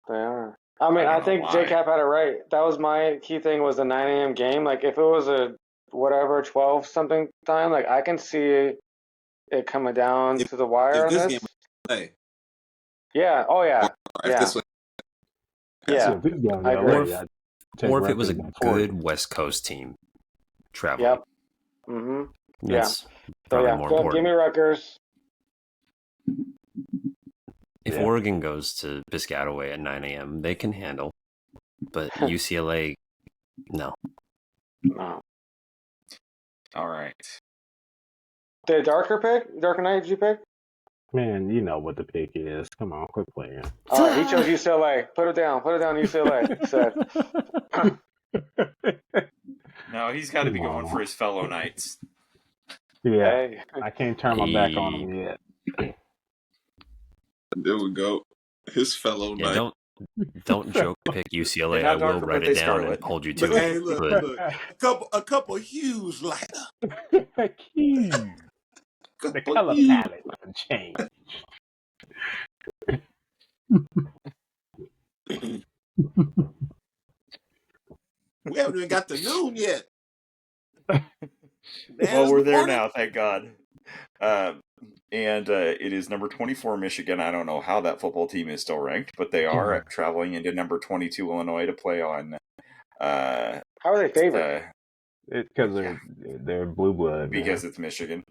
they are. I mean, I
don't know
think
why.
JCap had it right. That was my key thing was the 9 a.m. game. Like, if it was a whatever 12 something time, like I can see it coming down to the wire
If
on
this
this.
game was play,
Yeah. Oh yeah.
or if this was
Yeah.
if this game
I agree.
LA, I'd take
Or if it was a
Rutgers by 40.
good West Coast team traveling.
Yep. Mm-hmm.
That's
So
probably
yeah,
more
give
important.
me Rutgers.
If
Yeah.
Oregon goes to Piscataway at 9 a.m., they can handle. But UCLA, no.
No.
All right.
The darker knight did you pick?
Man, you know what the pick is. Come on, quit playing.
All right, he chose UCLA. Put it down, UCLA. He said.
No, he's got to be
Come
going
on.
for his fellow Knights.
Yeah,
Hey.
I can't turn my back on him yet.
there we go. His fellow
Yeah,
knight.
don't joke pick UCLA.
You're
I
not
will
darker,
write
but
it
they
down
scarlet.
and hold you to
But hey,
it.
look,
But
look, a couple hues lighter.
Huge. The
Couple
color
hues.
palette will change.
We haven't even got to noon yet.
Well, we're there now, thank God. And it is number 24 Michigan. I don't know how that football team is still ranked, but they are traveling into number 22 Illinois to play on.
How are they favored?
Because they're blue blood.
Because it's Michigan.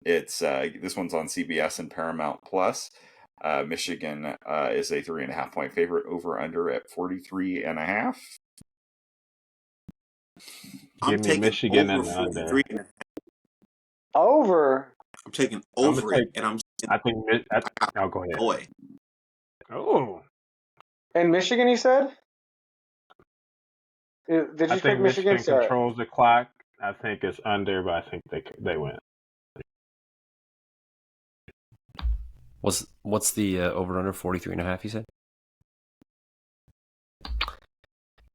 It's this one's on CBS and Paramount Plus. Michigan is a 3.5 point favorite, over under at 43.5.
I'm
Give me
taking
Michigan
over
and the under.
43.5.
Over.
I'm taking
I'm
over
gonna
it, and I'm
I think. I'll go ahead.
boy.
Oh,
In Michigan, he said. Did you
I
pick
think
Michigan?
Michigan controls the clock. I think it's under, but I think they win.
what's the over under 43.5? You said.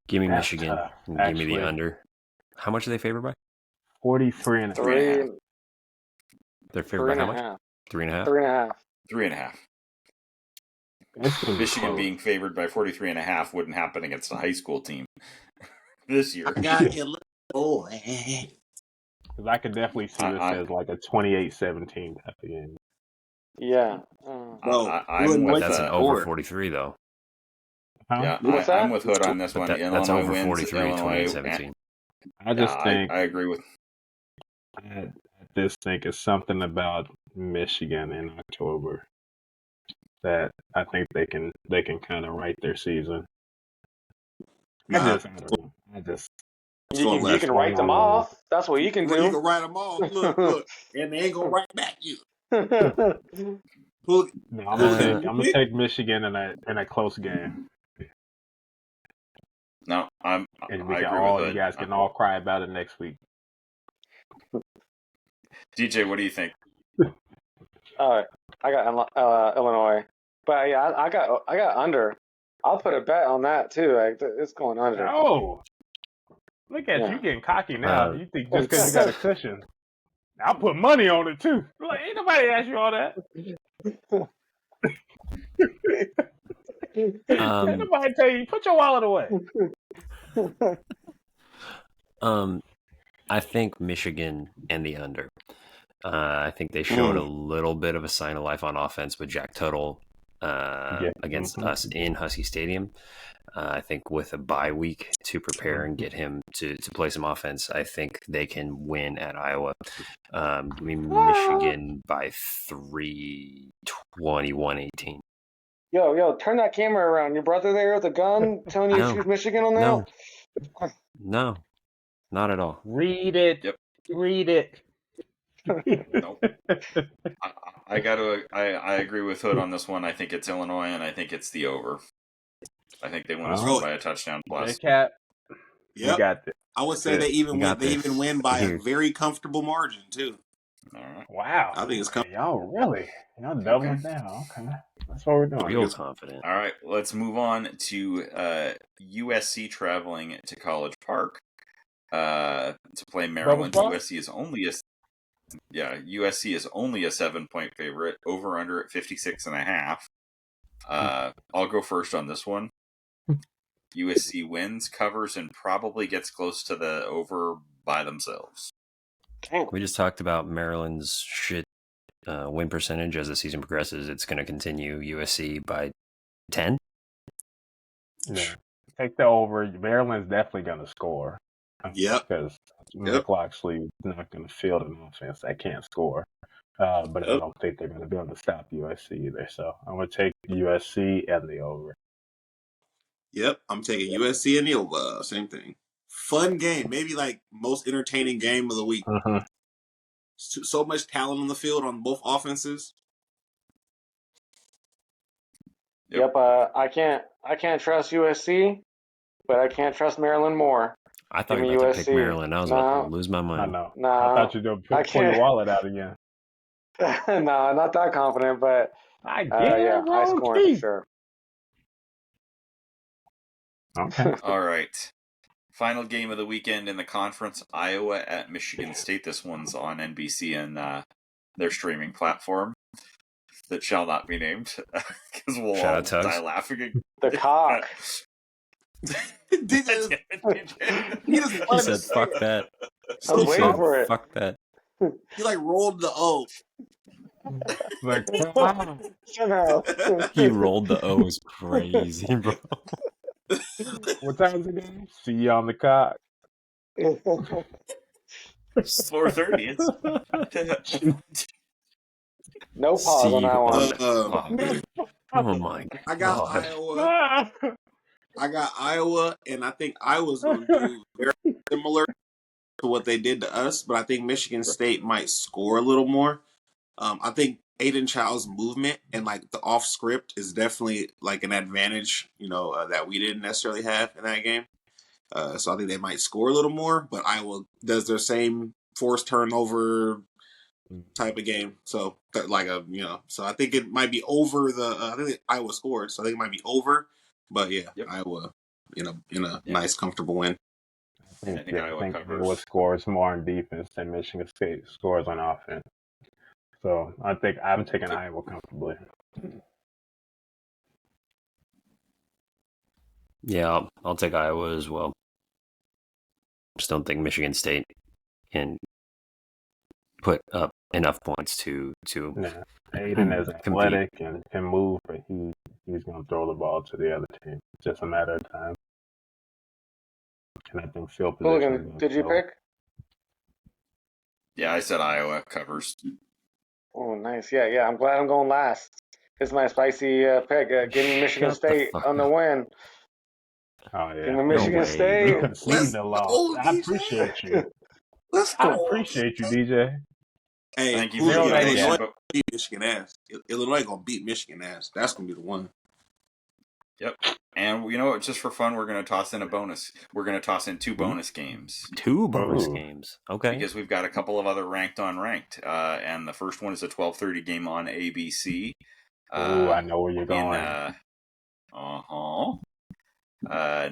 Give me
That's
Michigan.
tough,
And give me
actually.
the under. How much are they favored by?
43 and a half.
Three.
They're favored by how much?
Half.
3.5.
3.5.
3.5. Michigan being favored by 43.5 wouldn't happen against a high school team this year.
I got you, little boy.
Because I could definitely see this as like a 28-17 type of game.
Yeah.
Bro,
I'm with
That's an over 43 though.
Huh?
Yeah,
What's that?
I'm with Hood on this one.
That's
Illinois
over
wins.
43,
Illinois,
28-17.
I just think
I agree with.
I just think it's something about Michigan in October that I think they can kind of write their season. I don't know.
You can write them off. That's what you can do.
You can write them off. Look, and they ain't gonna write back you.
No, I'm gonna take Michigan in a close game.
No,
and we
I
can
agree
all
with
you guys can all cry about it next week.
DJ, what do you think?
All right, I got Illinois, but yeah, I got under. I'll put a bet on that too. Like, it's going under.
Oh, look at you getting cocky now. You think just because you got a cushion? I'll put money on it too. Like, ain't nobody asked you all that. Ain't nobody tell you put your wallet away.
I think Michigan and the under. I think they showed a little bit of a sign of life on offense with Jack Tuttle against us in Husky Stadium. I think with a bye week to prepare and get him to play some offense, I think they can win at Iowa. Give me Michigan by 3, 21-18.
Yo, turn that camera around. Your brother there with a gun telling you to choose Michigan on that?
No, not at all.
Read it.
Yep.
Read it.
Nope. I agree with Hood on this one. I think it's Illinois, and I think it's the over. I think they win this one by a touchdown plus.
JCap.
Yep.
You got this.
I would say they even win by a very comfortable margin too.
All right.
Wow.
I think it's
y'all doubling down. Okay. That's what we're doing.
Real confident.
All right, let's move on to USC traveling to College Park to play Maryland. USC is only a 7-point favorite, over under at 56.5. I'll go first on this one. USC wins, covers, and probably gets close to the over by themselves.
Damn.
We just talked about Maryland's shit win percentage as the season progresses. It's going to continue USC by 10.
Yeah. Take the over. Maryland's definitely going to score.
Yep.
Because
Yep.
McLoxley is not going to field an offense that can't score. But I
Yep.
don't think they're going to be able to stop USC either. So I'm going to take USC and the over.
Yep. I'm taking USC and the over. Same thing. Fun game. Maybe like most entertaining game of the week.
Mm-hmm.
So much talent on the field on both offenses.
Yep. I can't trust USC, but I can't trust Maryland more.
I thought
Give
you
me
were about to pick
USC.
Maryland. I was about to lose my
I
mind.
know.
No,
I thought you were going to pull your
can't.
wallet out again.
No, not that confident, but
I
yeah, high scoring for sure.
Okay.
All right. Final game of the weekend in the conference, Iowa at Michigan State. This one's on NBC and their streaming platform that shall not be named because we'll
Shout
all
out Tugs.
die laughing.
The cock.
He just
He said, "Fuck that."
I was
He
waiting
said,
for it.
"Fuck that."
He like rolled the O.
Like,
Somehow.
He rolled the O's crazy, bro.
what time is it again? See you on the cock.
4:30.
No pause on that one.
Oh my god!
I got Iowa. I got Iowa, and I think Iowa's going to do very similar to what they did to us, but I think Michigan State might score a little more. I think Aiden Child's movement and like the off script is definitely like an advantage, that we didn't necessarily have in that game. So I think they might score a little more, but Iowa does their same forced turnover type of game. So so I think it might be over I think Iowa scored, so I think it might be over. But yeah, yep. Iowa, in a nice, comfortable win.
I think
Iowa scores more on defense than Michigan State scores on offense. So I think I'm taking Iowa comfortably.
Yeah, I'll take Iowa as well. Just don't think Michigan State can put up enough points to.
Yeah. Aiden is athletic and can move, but he's going to throw the ball to the other team. It's just a matter of time. And I think field position.
Hooligan, did you pick?
Yeah, I said Iowa covers.
Oh, nice. Yeah. I'm glad I'm going last. It's my spicy pick. Give me Michigan State on the win.
Oh, yeah.
Give me Michigan State.
You conceded the loss. I appreciate you. I appreciate you, DJ.
Hey,
thank you for
Illinois beat Michigan ass. Illinois going to beat Michigan ass. That's going to be the one.
Yep. And you know what? Just for fun, we're going to toss in a bonus. We're going to toss in 2 bonus games.
2 bonus games. Okay.
Because we've got a couple of other ranked on ranked. And the first one is a 12:30 game on ABC.
I know where you're going.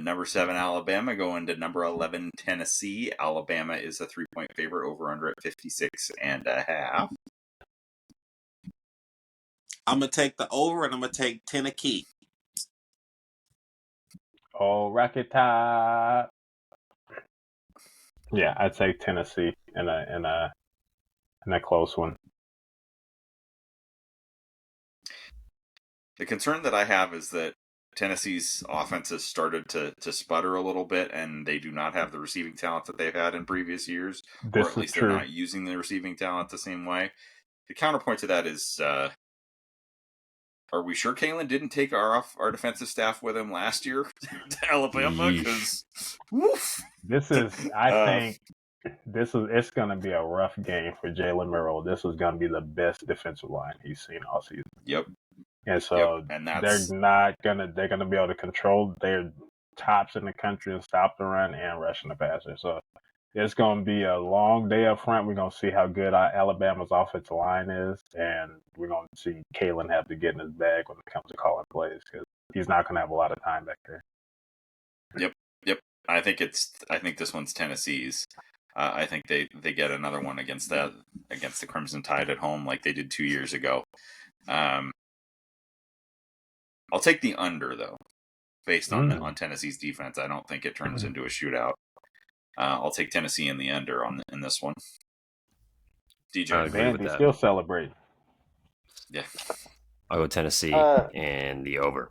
Number 7 Alabama going to number 11 Tennessee. Alabama is a 3-point favorite, over under at 56.5.
I'm gonna take the over, and I'm gonna take Tennessee.
Oh, Rocket Top. Yeah, I'd say Tennessee in a close one.
The concern that I have is that Tennessee's offense has started to sputter a little bit, and they do not have the receiving talent that they've had in previous years, or at least they're not using the receiving talent the same way. The counterpoint to that is, are we sure Kalen didn't take our defensive staff with him last year to Alabama? Because
this is, I think, it's going to be a rough game for Jalen Murrow. This is going to be the best defensive line he's seen all season.
Yep.
And so
and
they're going to be able to control their tops in the country and stop the run and rushing the passer. So it's going to be a long day up front. We're going to see how good Alabama's offensive line is, and we're going to see Kalen have to get in his bag when it comes to calling plays because he's not going to have a lot of time back there.
Yep. I think this one's Tennessee's. I think they get another one against the Crimson Tide at home like they did 2 years ago. I'll take the under though. based on Tennessee's defense. I don't think it turns into a shootout. I'll take Tennessee in the under in this one. DJ,
I agree with
Vandy
that.
still celebrate.
Yeah.
I'll go Tennessee and the over.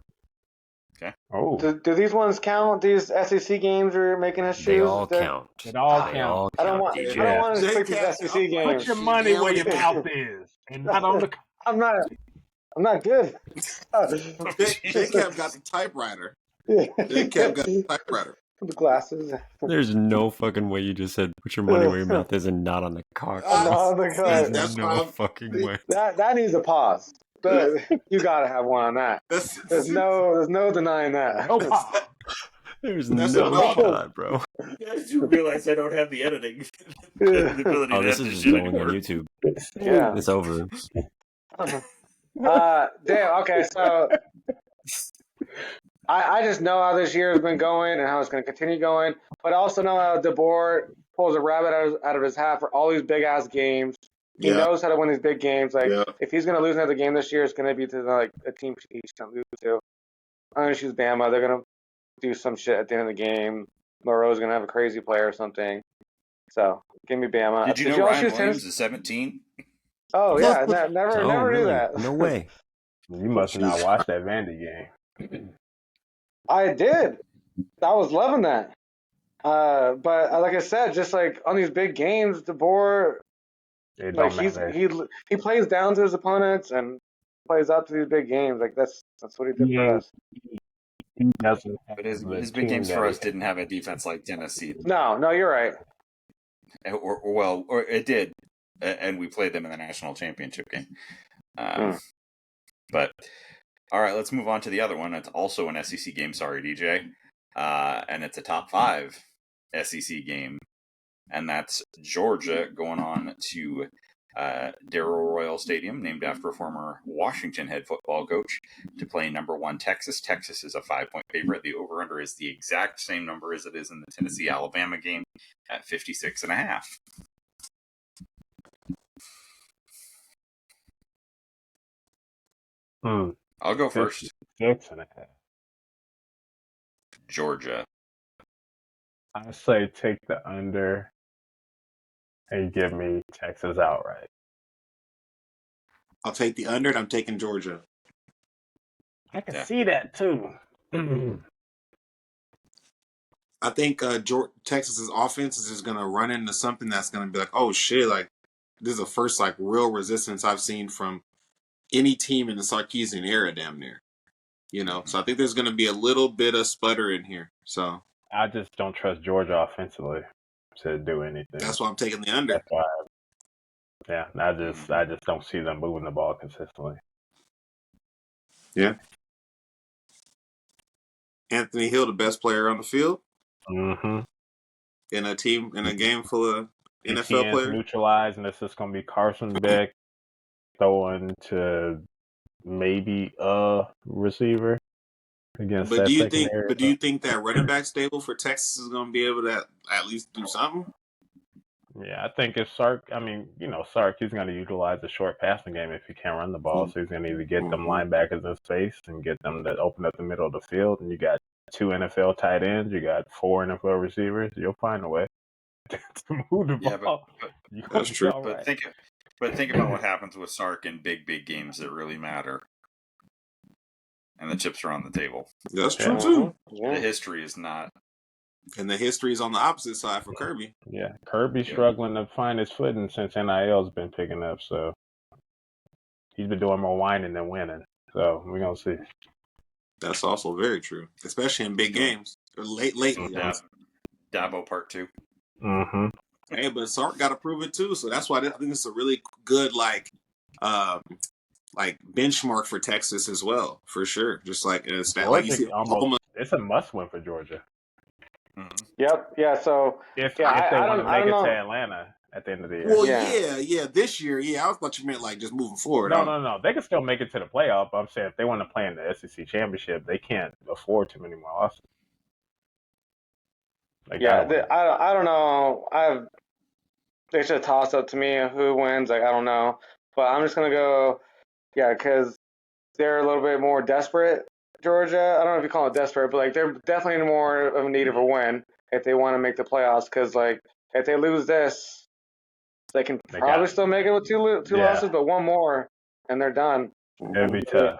Okay.
Oh,
Do these ones count? These SEC games you're making us choose?
They all count.
it all
They
counts.
all
I don't
count,
want.
DJ.
I don't want to pick these
JCap,
SEC games.
Put your money where your
Nailed it.
mouth is, and not on the.
I'm not good.
JCap got the typewriter.
Yeah.
JCap got the typewriter.
The glasses.
There's no fucking way you just said put your money where your mouth is and not on the cock.
Not on the cock.
There's
That's
no
why I'm-
fucking way.
That needs a pause. But you gotta have one on that. There's no denying that.
No pop.
There's
That's
no
enough.
shot, bro.
You guys do realize I don't have the editing.
Oh, this is just going on YouTube.
Yeah.
It's over.
Damn. Okay, so I just know how this year has been going and how it's going to continue going, but I also know how DeBoer pulls a rabbit out of his hat for all these big ass games. He knows how to win these big games. Like if he's going to lose another game this year, it's going to be to like a team he's going to lose to. I'm going to choose Bama. They're going to do some shit at the end of the game. Moreau's going to have a crazy play or something. So give me Bama.
Did you know
y'all
Ryan
choose
Williams is 17?
Oh yeah, never
Oh,
knew
really?
that.
No way.
You must not watch that Vandy game.
I did. I was loving that. But like I said, just like on these big games, DeBoer,
It
like
don't matter.
he plays down to his opponents and plays up to these big games. Like that's what he did for us.
He doesn't have
But his
the
big games
team
for
that
us didn't have a defense like Tennessee.
No, you're right.
Or it did, and we played them in the national championship game. But all right, let's move on to the other one. It's also an SEC game. Sorry, DJ, and it's a top 5 SEC game, and that's Georgia going on to Darrell Royal Stadium, named after a former Washington head football coach, to play number 1 Texas. Texas is a 5-point favorite. The over-under is the exact same number as it is in the Tennessee-Alabama game at 56.5. I'll go first.
56.5.
Georgia.
I say take the under and give me Texas outright.
I'll take the under, and I'm taking Georgia.
I can see that too.
I think Texas's offense is just going to run into something that's going to be like, oh shit, like this is the first like real resistance I've seen from any team in the Sarkisian era, damn near. You know, so I think there's going to be a little bit of sputter in here. So
I just don't trust Georgia offensively to do anything.
that's why I'm taking the under.
That's why. Yeah, I just don't see them moving the ball consistently.
Yeah. Anthony Hill, the best player on the field
Mm-hmm.
in a game full of NFL
ETN's
players.
neutralized, and it's just going to be Carson Beck throwing to maybe a receiver against
But
that
do you
secondary.
think that running back stable for Texas is going to be able to at least do something?
Yeah, I think if Sark, Sark, he's going to utilize the short passing game if he can't run the ball. So he's going to either get them linebackers in space and get them to open up the middle of the field. And you got 2 NFL tight ends, you got 4 NFL receivers. You'll find a way to move the ball.
But
that's true.
But think about what happens with Sark in big games that really matter. And the chips are on the table.
That's true too.
The history is not.
And the history is on the opposite side for Kirby.
Yeah, Kirby's struggling to find his footing since NIL's been picking up. So he's been doing more whining than winning. So we're going to see.
That's also very true, especially in big games or lately.
Dabo Part 2.
Mm-hmm.
Hey, but Sark got to prove it too. So that's why I think it's a really good like benchmark for Texas as well, for sure. Just like it's like you see,
it's a must win for Georgia.
Mm-hmm.
Yep. Yeah. So
if they want to make it to Atlanta at the end of the year.
Well, yeah. This year, I thought you meant like just moving forward.
No. They can still make it to the playoff. But I'm saying if they want to play in the SEC championship, they can't afford too many more losses.
I don't know. It's a toss up to me who wins. Like I don't know, but I'm just gonna go. Yeah, because they're a little bit more desperate Georgia, I don't know if you call it desperate, but like they're definitely in more of a need of a win if they want to make the playoffs. Because like if they lose this, they can probably still make it with two losses, but one more and they're done.
It'd be tough.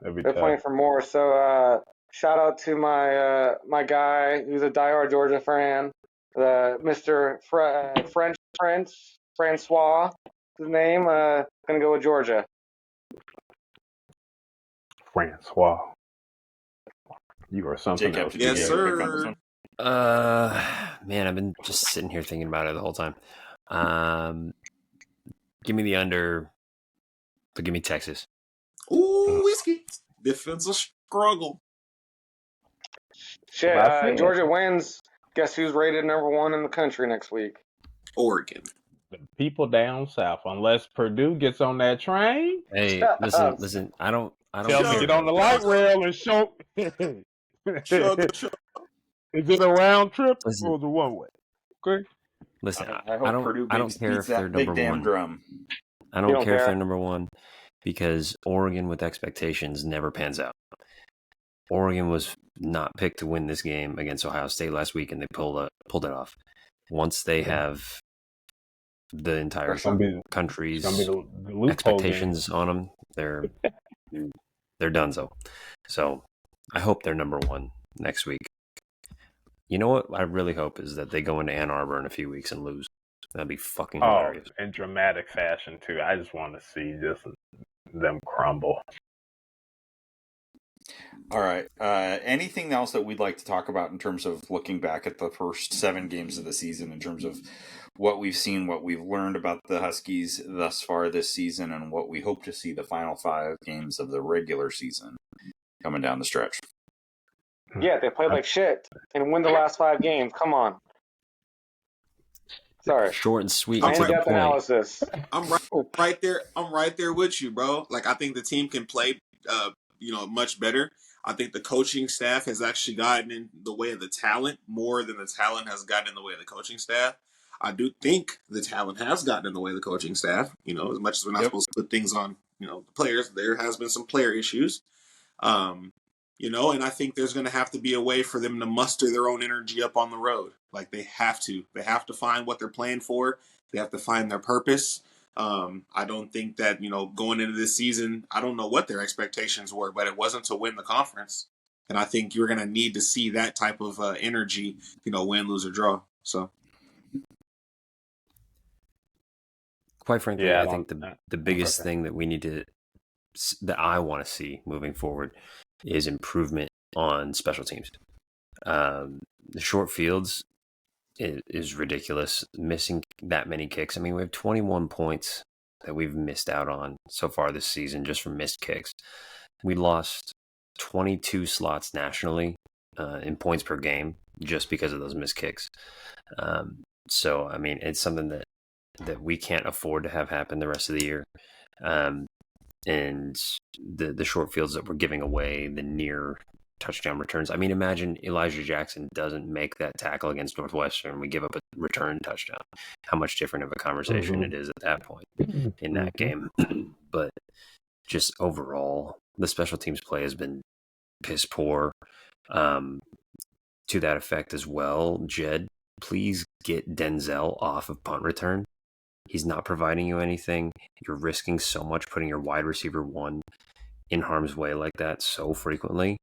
They're playing for more. So shout out to my guy who's a diehard Georgia fan, the Mr. French Prince Francois. His name. Gonna go with Georgia.
Francois. You are something
JCap,
else.
did you
Yes,
get a pick on this
sir.
one?
Man, I've been just sitting here thinking about it the whole time. Give me the under, but give me Texas.
Ooh, whiskey. Defensive struggle.
Shit,
Well, I said-
Georgia wins. Guess who's rated number 1 in the country next week?
Oregon.
The people down south, unless Purdue gets on that train,
Hey,
Shut up.
listen. I don't
tell them
care.
to get on the light rail and show.
Sugar.
Is it a round trip
Listen.
or is it one way? Okay.
Listen,
I hope Purdue
I don't care
beats
if they're
that big
number
damn
one.
drum.
I
You
don't
don't
care if
care?
they're number one because Oregon with expectations never pans out. Oregon was not picked to win this game against Ohio State last week, and they pulled it off. Once they have the entire
It's gonna be
country's
the loophole
expectations on them, they're donezo. So I hope they're number one next week. You know what I really hope is that they go into Ann Arbor in a few weeks and lose. That'd be fucking
game.
hilarious.
In dramatic fashion too. I just want to see just them crumble.
All right. Anything else that we'd like to talk about in terms of looking back at the first 7 games of the season, in terms of what we've seen, what we've learned about the Huskies thus far this season, and what we hope to see the final 5 games of the regular season coming down the stretch?
Yeah, they played like shit and win the last 5 games. Come on. Sorry.
Short and sweet
I'm
and to the
In-depth
point.
analysis.
I'm right there. I'm right there with you, bro. Like I think the team can play, much better. I think the coaching staff has actually gotten in the way of the talent more than the talent has gotten in the way of the coaching staff. I do think the talent has gotten in the way of the coaching staff. As much as we're not supposed to put things on, the players, there has been some player issues. And I think there's going to have to be a way for them to muster their own energy up on the road. Like they have to find what they're playing for. They have to find their purpose. I don't think that, going into this season, I don't know what their expectations were, but it wasn't to win the conference. And I think you're going to need to see that type of energy, win, lose, or draw. So.
Quite frankly,
Yeah,
I think the biggest thing that I want to see moving forward is improvement on special teams. The short fields is ridiculous. Missing that many kicks. I mean, we have 21 points that we've missed out on so far this season just from missed kicks. We lost 22 slots nationally in points per game just because of those missed kicks. So, I mean, it's something that we can't afford to have happen the rest of the year. And the short fields that we're giving away, the near touchdown returns. I mean, imagine Elijah Jackson doesn't make that tackle against Northwestern. We give up a return touchdown. How much different of a conversation it is at that point in that game. But just overall, the special teams play has been piss poor. To that effect as well, Jed, please get Denzel off of punt return. He's not providing you anything. You're risking so much putting your wide receiver 1 in harm's way like that so frequently.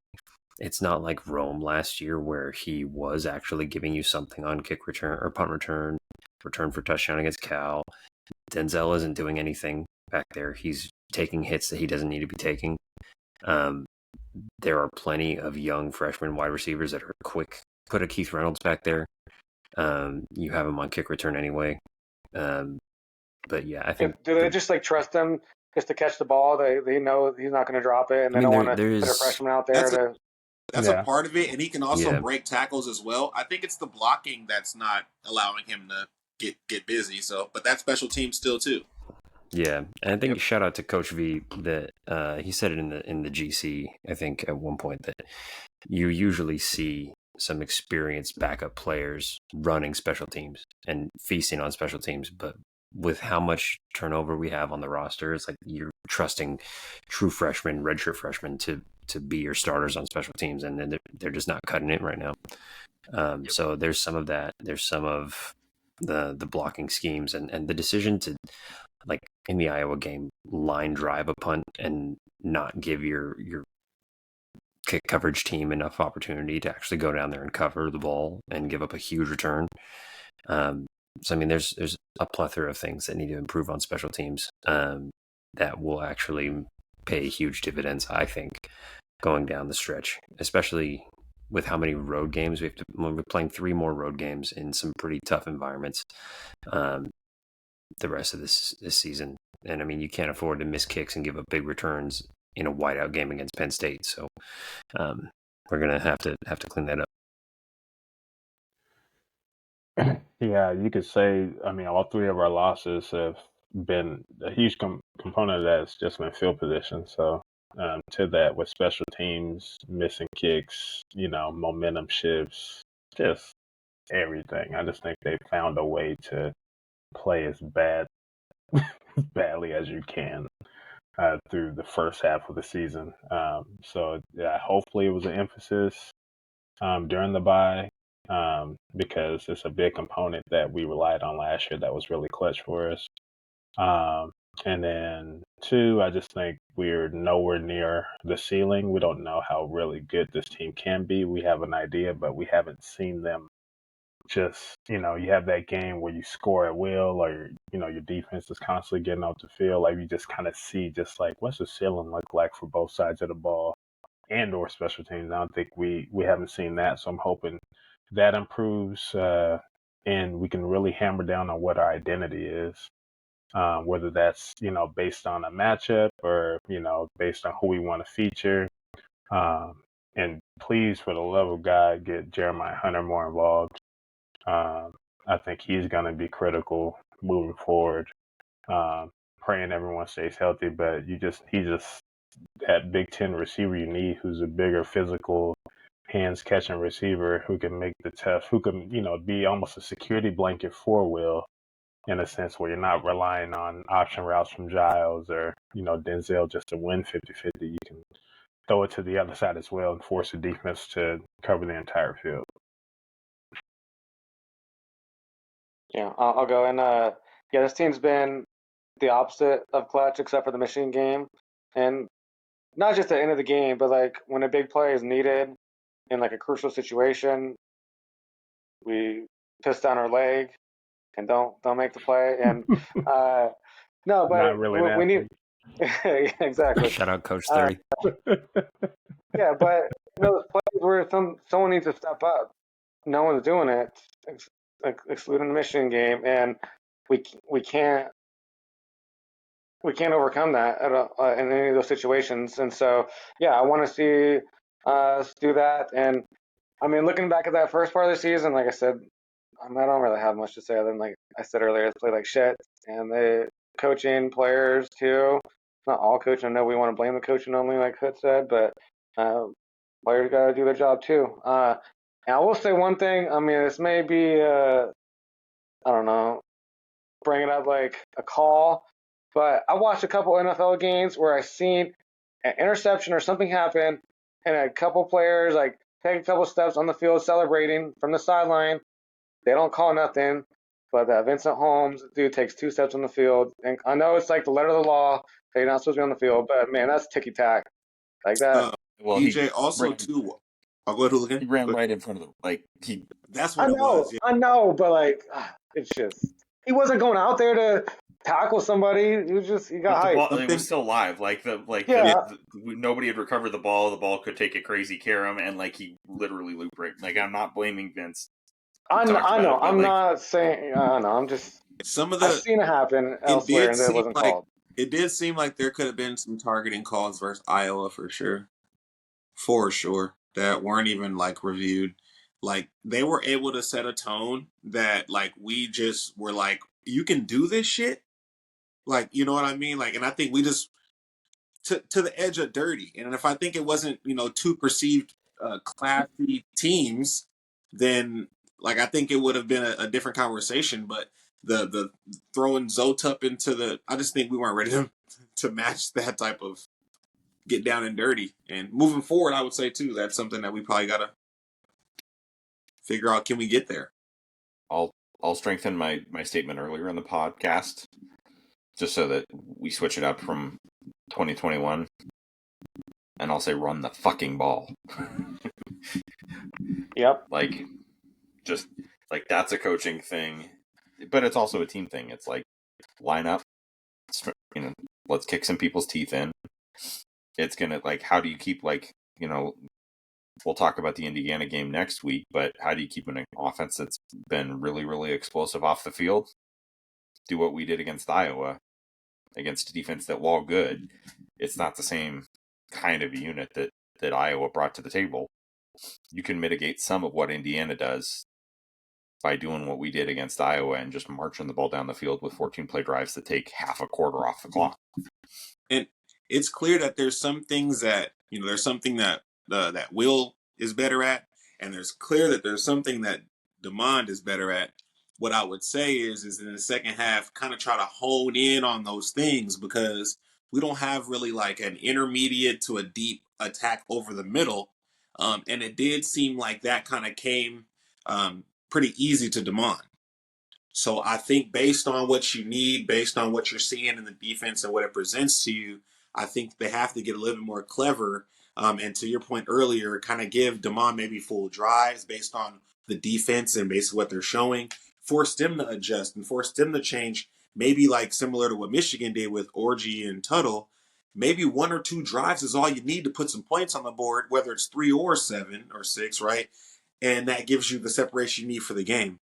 It's not like Rome last year where he was actually giving you something on kick return or punt return for touchdown against Cal. Denzel isn't doing anything back there. He's taking hits that he doesn't need to be taking. There are plenty of young freshman wide receivers that are quick. Put a Keith Reynolds back there. You have him on kick return anyway. But yeah, I think.
Do they just trust him just to catch the ball? They know he's not going to drop it, and they don't want to put a freshman out there
That's a part of it, and he can also break tackles as well. I think it's the blocking that's not allowing him to get busy. So, but that's special team still too.
Yeah, and I think shout out to Coach V that he said it in the GC. I think at one point that you usually see some experienced backup players running special teams and feasting on special teams, but with how much turnover we have on the roster, it's like you're trusting true freshmen, redshirt freshmen to to be your starters on special teams, and they're just not cutting it right now. So there's some of that. There's some of the blocking schemes and the decision to, like in the Iowa game, line drive a punt and not give your kick coverage team enough opportunity to actually go down there and cover the ball and give up a huge return. So I mean, there's a plethora of things that need to improve on special teams that will actually pay huge dividends, I think, going down the stretch, especially with how many road games we have to. When we're playing 3 more road games in some pretty tough environments the rest of this season. And I mean, you can't afford to miss kicks and give up big returns in a whiteout game against Penn State. So we're gonna have to clean that up.
Yeah, you could say, I mean, all 3 of our losses have been a huge component of that has just been field position. So to that, with special teams, missing kicks, momentum shifts, just everything. I just think they found a way to play as badly as you can through the first half of the season. So yeah, hopefully it was an emphasis during the bye. Because it's a big component that we relied on last year that was really clutch for us. And then 2, I just think we're nowhere near the ceiling. We don't know how really good this team can be. We have an idea, but we haven't seen them just, you have that game where you score at will or, your defense is constantly getting off the field. Like you just kind of see just like, what's the ceiling look like for both sides of the ball and or special teams. I don't think we haven't seen that. So I'm hoping that improves and we can really hammer down on what our identity is, whether that's, based on a matchup or, based on who we want to feature. And please, for the love of God, get Jeremiah Hunter more involved. I think he's going to be critical moving forward. Praying everyone stays healthy, but he's just that Big Ten receiver you need, who's a bigger physical hands catching receiver who can make the tough, who can, be almost a security blanket for Will in a sense where you're not relying on option routes from Giles or, Denzel just to win 50-50. You can throw it to the other side as well and force the defense to cover the entire field.
Yeah, I'll go. And this team's been the opposite of clutch except for the Michigan game. And not just at the end of the game, but like when a big play is needed in like a crucial situation, we piss down our leg and don't make the play. And no, but
not really
we need exactly.
Shout out Coach 30.
Yeah, but those plays where someone needs to step up, no one's doing it, excluding the Michigan game, and we can't overcome that in any of those situations. And so, yeah, I want to see us do that. And I mean, looking back at that first part of the season, like I said, I don't really have much to say other than, like I said earlier, they played like shit. And the coaching, players too. Not all coaching. I know we want to blame the coaching only, like Hood said, but players got to do their job too. And I will say one thing. I mean, this may be, I don't know, bringing up like a call, but I watched a couple NFL games where I seen an interception or something happen, and a couple players like take a couple steps on the field celebrating from the sideline. They don't call nothing, but Vincent Holmes dude takes 2 steps on the field, and I know it's like the letter of the law that you're not supposed to be on the field, but man, that's ticky tack like that.
Well, EJ also too. I'll go to Hooligan.
He ran right in front of the
That's what it was. Yeah.
I know, but like it's just he wasn't going out there to tackle somebody. He got hyped.
It was still live. Nobody had recovered the ball. The ball could take a crazy carom, and like he literally looped right. Like I'm not blaming Vince.
I know. I'm not saying. I know. I'm just.
Some of the
I've seen it happen elsewhere, and it wasn't called.
It did seem like there could have been some targeting calls versus Iowa for sure. For sure. That weren't even like reviewed. Like they were able to set a tone that like we just were like, you can do this shit. Like, you know what I mean? Like, and I think we just to the edge of dirty. And if I think it wasn't, two perceived classy teams, then like I think it would have been a different conversation. But the throwing Zotup into I just think we weren't ready to match that type of get down and dirty. And moving forward, I would say too, that's something that we probably gotta figure out. Can we get there?
I'll strengthen my statement earlier in the podcast, just so that we switch it up from 2021, and I'll say run the fucking ball.
Yep.
Like, just like that's a coaching thing, but it's also a team thing. It's like line up, let's kick some people's teeth in. It's gonna, like, how do you keep, like, we'll talk about the Indiana game next week, but how do you keep an offense that's been really, really explosive off the field? Do what we did against Iowa, against a defense that, while good, it's not the same kind of unit that Iowa brought to the table. You can mitigate some of what Indiana does by doing what we did against Iowa and just marching the ball down the field with 14-play drives that take half a quarter off the clock.
And it's clear that there's some things that, there's something that that Will is better at, and there's clear that there's something that DeMond is better at. What I would say is in the second half, kind of try to hone in on those things, because we don't have really like an intermediate to a deep attack over the middle. And it did seem like that kind of came pretty easy to DeMond. So I think based on what you need, based on what you're seeing in the defense and what it presents to you, I think they have to get a little bit more clever. And to your point earlier, kind of give DeMond maybe full drives based on the defense and basically what they're showing. Force them to adjust and force them to change, maybe like similar to what Michigan did with Orji and Tuttle. Maybe 1 or 2 drives is all you need to put some points on the board, whether it's 3 or 7 or 6, right? And that gives you the separation you need for the game.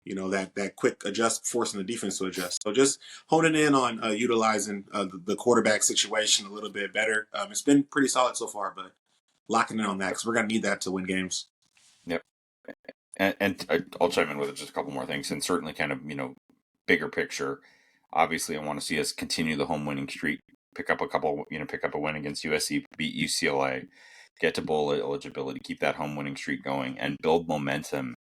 That quick adjust, forcing the defense to adjust. So just honing in on utilizing the quarterback situation a little bit better. It's been pretty solid so far, but locking in on that, because we're going to need that to win games.
Yep. And I'll chime in with just a couple more things, and certainly kind of, bigger picture. Obviously, I want to see us continue the home winning streak, pick up a win against USC, beat UCLA, get to bowl eligibility, keep that home winning streak going, and build momentum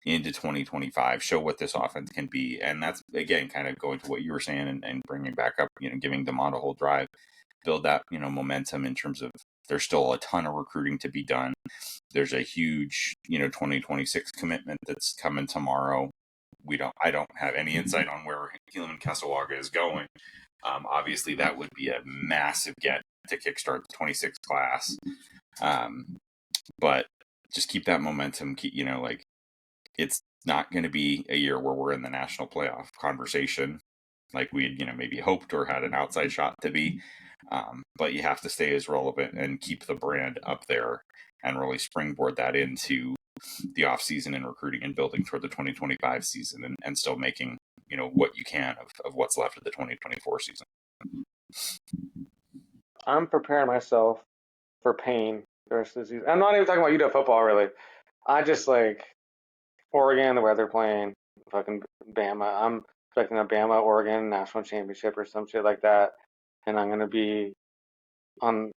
into 2025, show what this offense can be. And that's, again, kind of going to what you were saying and bringing back up, giving DeMond a whole drive, build that, momentum in terms of there's still a ton of recruiting to be done. There's a huge, 2026 commitment that's coming tomorrow. I don't have any insight on where Helaman Kesselwaga is going. Obviously, that would be a massive get to kickstart the 26 class. But just keep that momentum. It's not going to be a year where we're in the national playoff conversation like we had, maybe hoped or had an outside shot to be. But you have to stay as relevant and keep the brand up there and really springboard that into the off season and recruiting and building toward the 2025 season and still making, what you can of what's left of the 2024 season.
I'm preparing myself for pain the rest of the season. I'm not even talking about UW football, really. I just like Oregon, the way they're playing, fucking Bama. I'm expecting a Bama-Oregon national championship or some shit like that, and I'm going to be on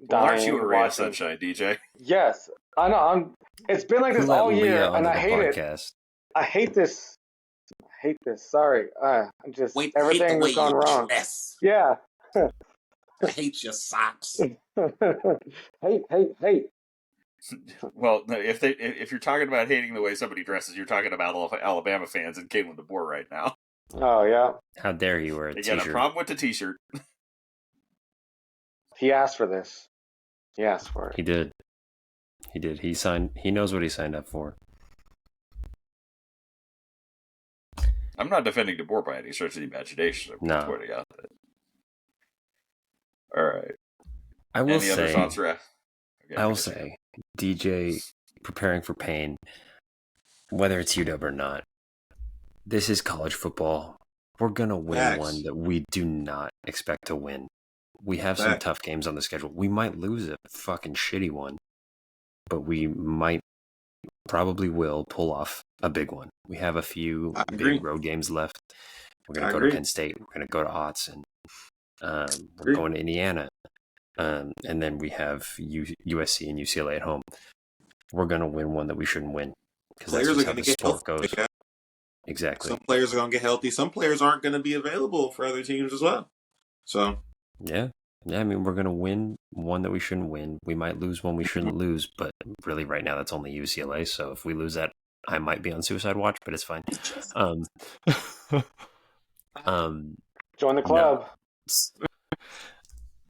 dying.
Aren't you a ray of
watching.
sunshine, DJ?
Yes. I know. It's been like this all year, and I hate it. I hate this. Sorry. Everything has gone wrong.
Dress.
Yeah.
I hate your socks.
Hate.
Well, if you're talking about hating the way somebody dresses, you're talking about Alabama fans and Caitlin DeBoer right now.
Oh, yeah.
How dare you wear a t-shirt?
Again, a problem with the t-shirt.
He asked for this. He asked for it.
He did. He knows what he signed up for.
I'm not defending DeBoer by any stretch of the imagination. I'm
no.
pointing out that. All right.
I will
Any other thoughts, Ref?
I will say, DJ preparing for pain, whether it's UW or not, this is college football. We're going to win one that we do not expect to win. We have some tough games on the schedule. We might lose a fucking shitty one, but we probably will pull off a big one. We have a few big road games left. We're going to go to Penn State. We're going to go to Otts, and we're going to Indiana. And then we have USC and UCLA at home. We're going to win one that we shouldn't win. Because that's just how the sport goes. Exactly.
Some players are going to get healthy. Some players aren't going to be available for other teams as well. So
yeah, Yeah, I mean, we're going to win one that we shouldn't win. We might lose one we shouldn't lose, but really right now that's only UCLA. So if we lose that, I might be on suicide watch, but it's fine. Um,
Join the club.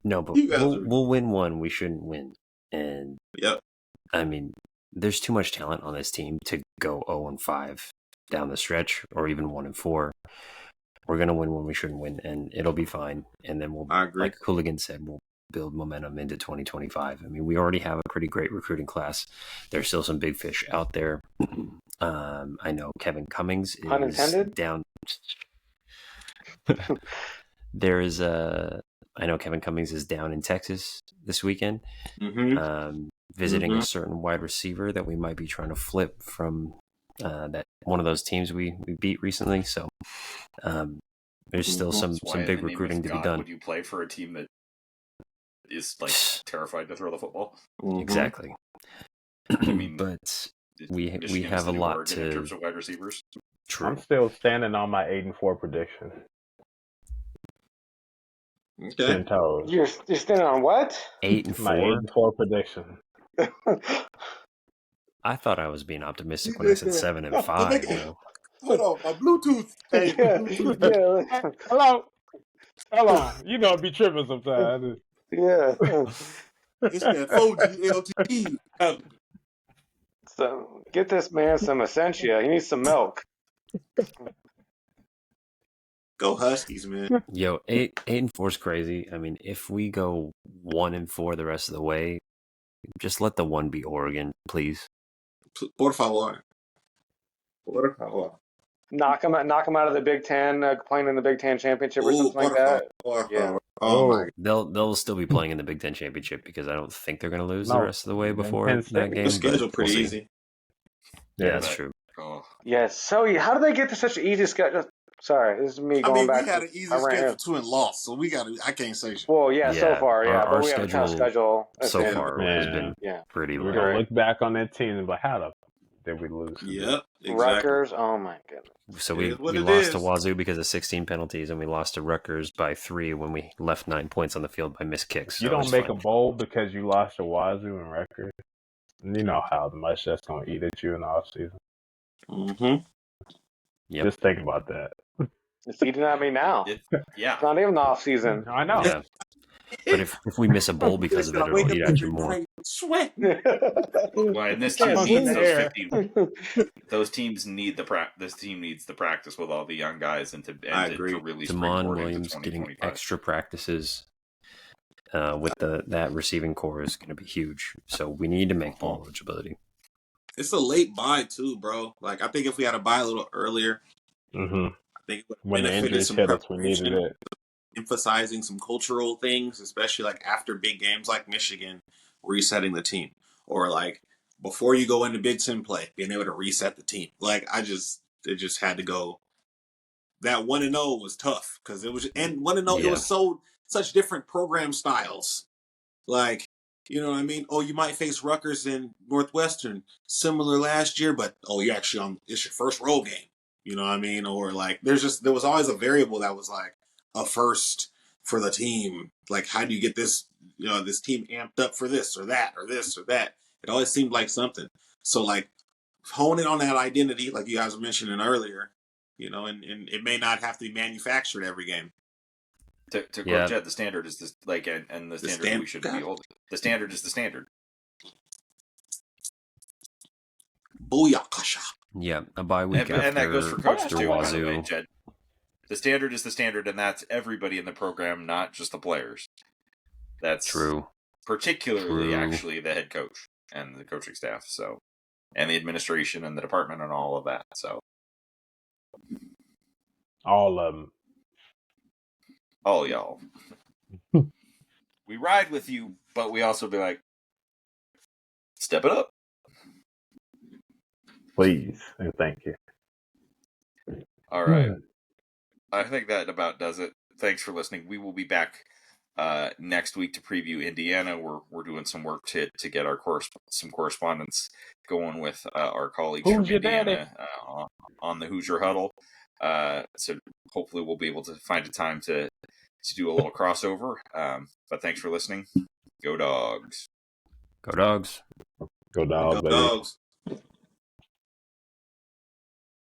No, but we'll win one we shouldn't win. And
Yep.
I mean, there's too much talent on this team to go 0-5 down the stretch, or even 1-4. We're gonna win when we shouldn't win, and it'll be fine. And then we'll,
I agree.
like Hooligan said, we'll build momentum into 2025. I mean, we already have a pretty great recruiting class. There's still some big fish out there. I know Kevin Cummings is
Unintended?
down. I know Kevin Cummings is down in Texas this weekend, visiting a certain wide receiver that we might be trying to flip from that one of those teams we beat recently. So there's still some big recruiting to be done.
Would you play for a team that is like terrified to throw the football?
Exactly.
I mean,
but we
Michigan
have a lot
Oregon in terms of wide receivers.
True.
I'm still standing on my 8-4 prediction.
Okay.
10 toes.
You're standing on what?
8-4.
My 8-4 prediction.
I thought I was being optimistic when I said 7-5. You know?
Hold on, my Bluetooth. Hey,
yeah.
Hello. You know, I be tripping sometimes.
Yeah.
It's that 4G LTE.
So get this man some Essentia. He needs some milk.
Go Huskies, man.
Yo, 8-4 is crazy. I mean, if we go 1-4 the rest of the way, just let the one be Oregon, please.
Por favor. Por favor.
Knock him out of the Big Ten, playing in the Big Ten championship or something like that. Yeah.
Oh my.
They'll still be playing in the Big Ten championship because I don't think they're going to lose the rest of the way before that game.
The schedule pretty easy.
Yeah, that's true.
Oh.
Yes. So how do they get to such an easy schedule? Sorry, this is me going back.
We had an easy schedule too and lost, so I can't say shit.
Well, so far,
but
we have a tough schedule
so far has been pretty low.
We're gonna look back on that team and be like, how did we lose?
Yep, exactly.
Rutgers, oh my goodness.
So we lost to Wazoo because of 16 penalties, and we lost to Rutgers by 3 when we left 9 points on the field by missed kicks. So
you don't make a bowl because you lost to Wazoo and Rutgers. You know how much that's gonna eat at you in the off season.
Yep.
Just think about that.
It's eating at me now. It's not even the off season.
I know.
Yeah. But if we miss a bowl because of it, it'll eat at you more.
Sweat.
Well, and this team needs those 15. Those teams need this team needs the practice with all the young guys and to really
Damon Williams getting extra practices with that receiving core is going to be huge. So we need to make bowl eligibility.
It's a late bye too, bro. Like I think if we had a bye a little earlier, I think
when the injuries hit us, we needed it.
Emphasizing some cultural things, especially like after big games like Michigan, resetting the team, or like before you go into Big Ten play, being able to reset the team. Like it just had to go. That 1-0 was tough because it was, and 1-0 it was such different program styles. Like, you know what I mean? Oh, you might face Rutgers and Northwestern, similar last year, but you actually it's your first road game. You know what I mean? Or like there was always a variable that was like a first for the team. Like, how do you get this team amped up for this or that or this or that? It always seemed like something. So like hone in on that identity, like you guys were mentioning earlier, and it may not have to be manufactured every game.
To quote Jed, the standard is this, and the standard we should be holding. The standard is the standard.
Booyakasha.
Yeah, a bye week
and that goes for coaches too.
Wazoo.
By the way, Jed. The standard is the standard, and that's everybody in the program, not just the players. That's
true.
Particularly, actually, the head coach and the coaching staff. So, and the administration and the department and all of that. So,
all of them.
All y'all. We ride with you, but we also be like, step it up.
Please, and thank you.
All right. I think that about does it. Thanks for listening. We will be back next week to preview Indiana. We're doing some work to get our some correspondence going with our colleagues from Indiana on the Hoosier Huddle. So hopefully we'll be able to find a time to to do a little crossover. But thanks for listening. Go Dogs.
Go Dogs.
Go Dogs,
Go
baby.
Dogs.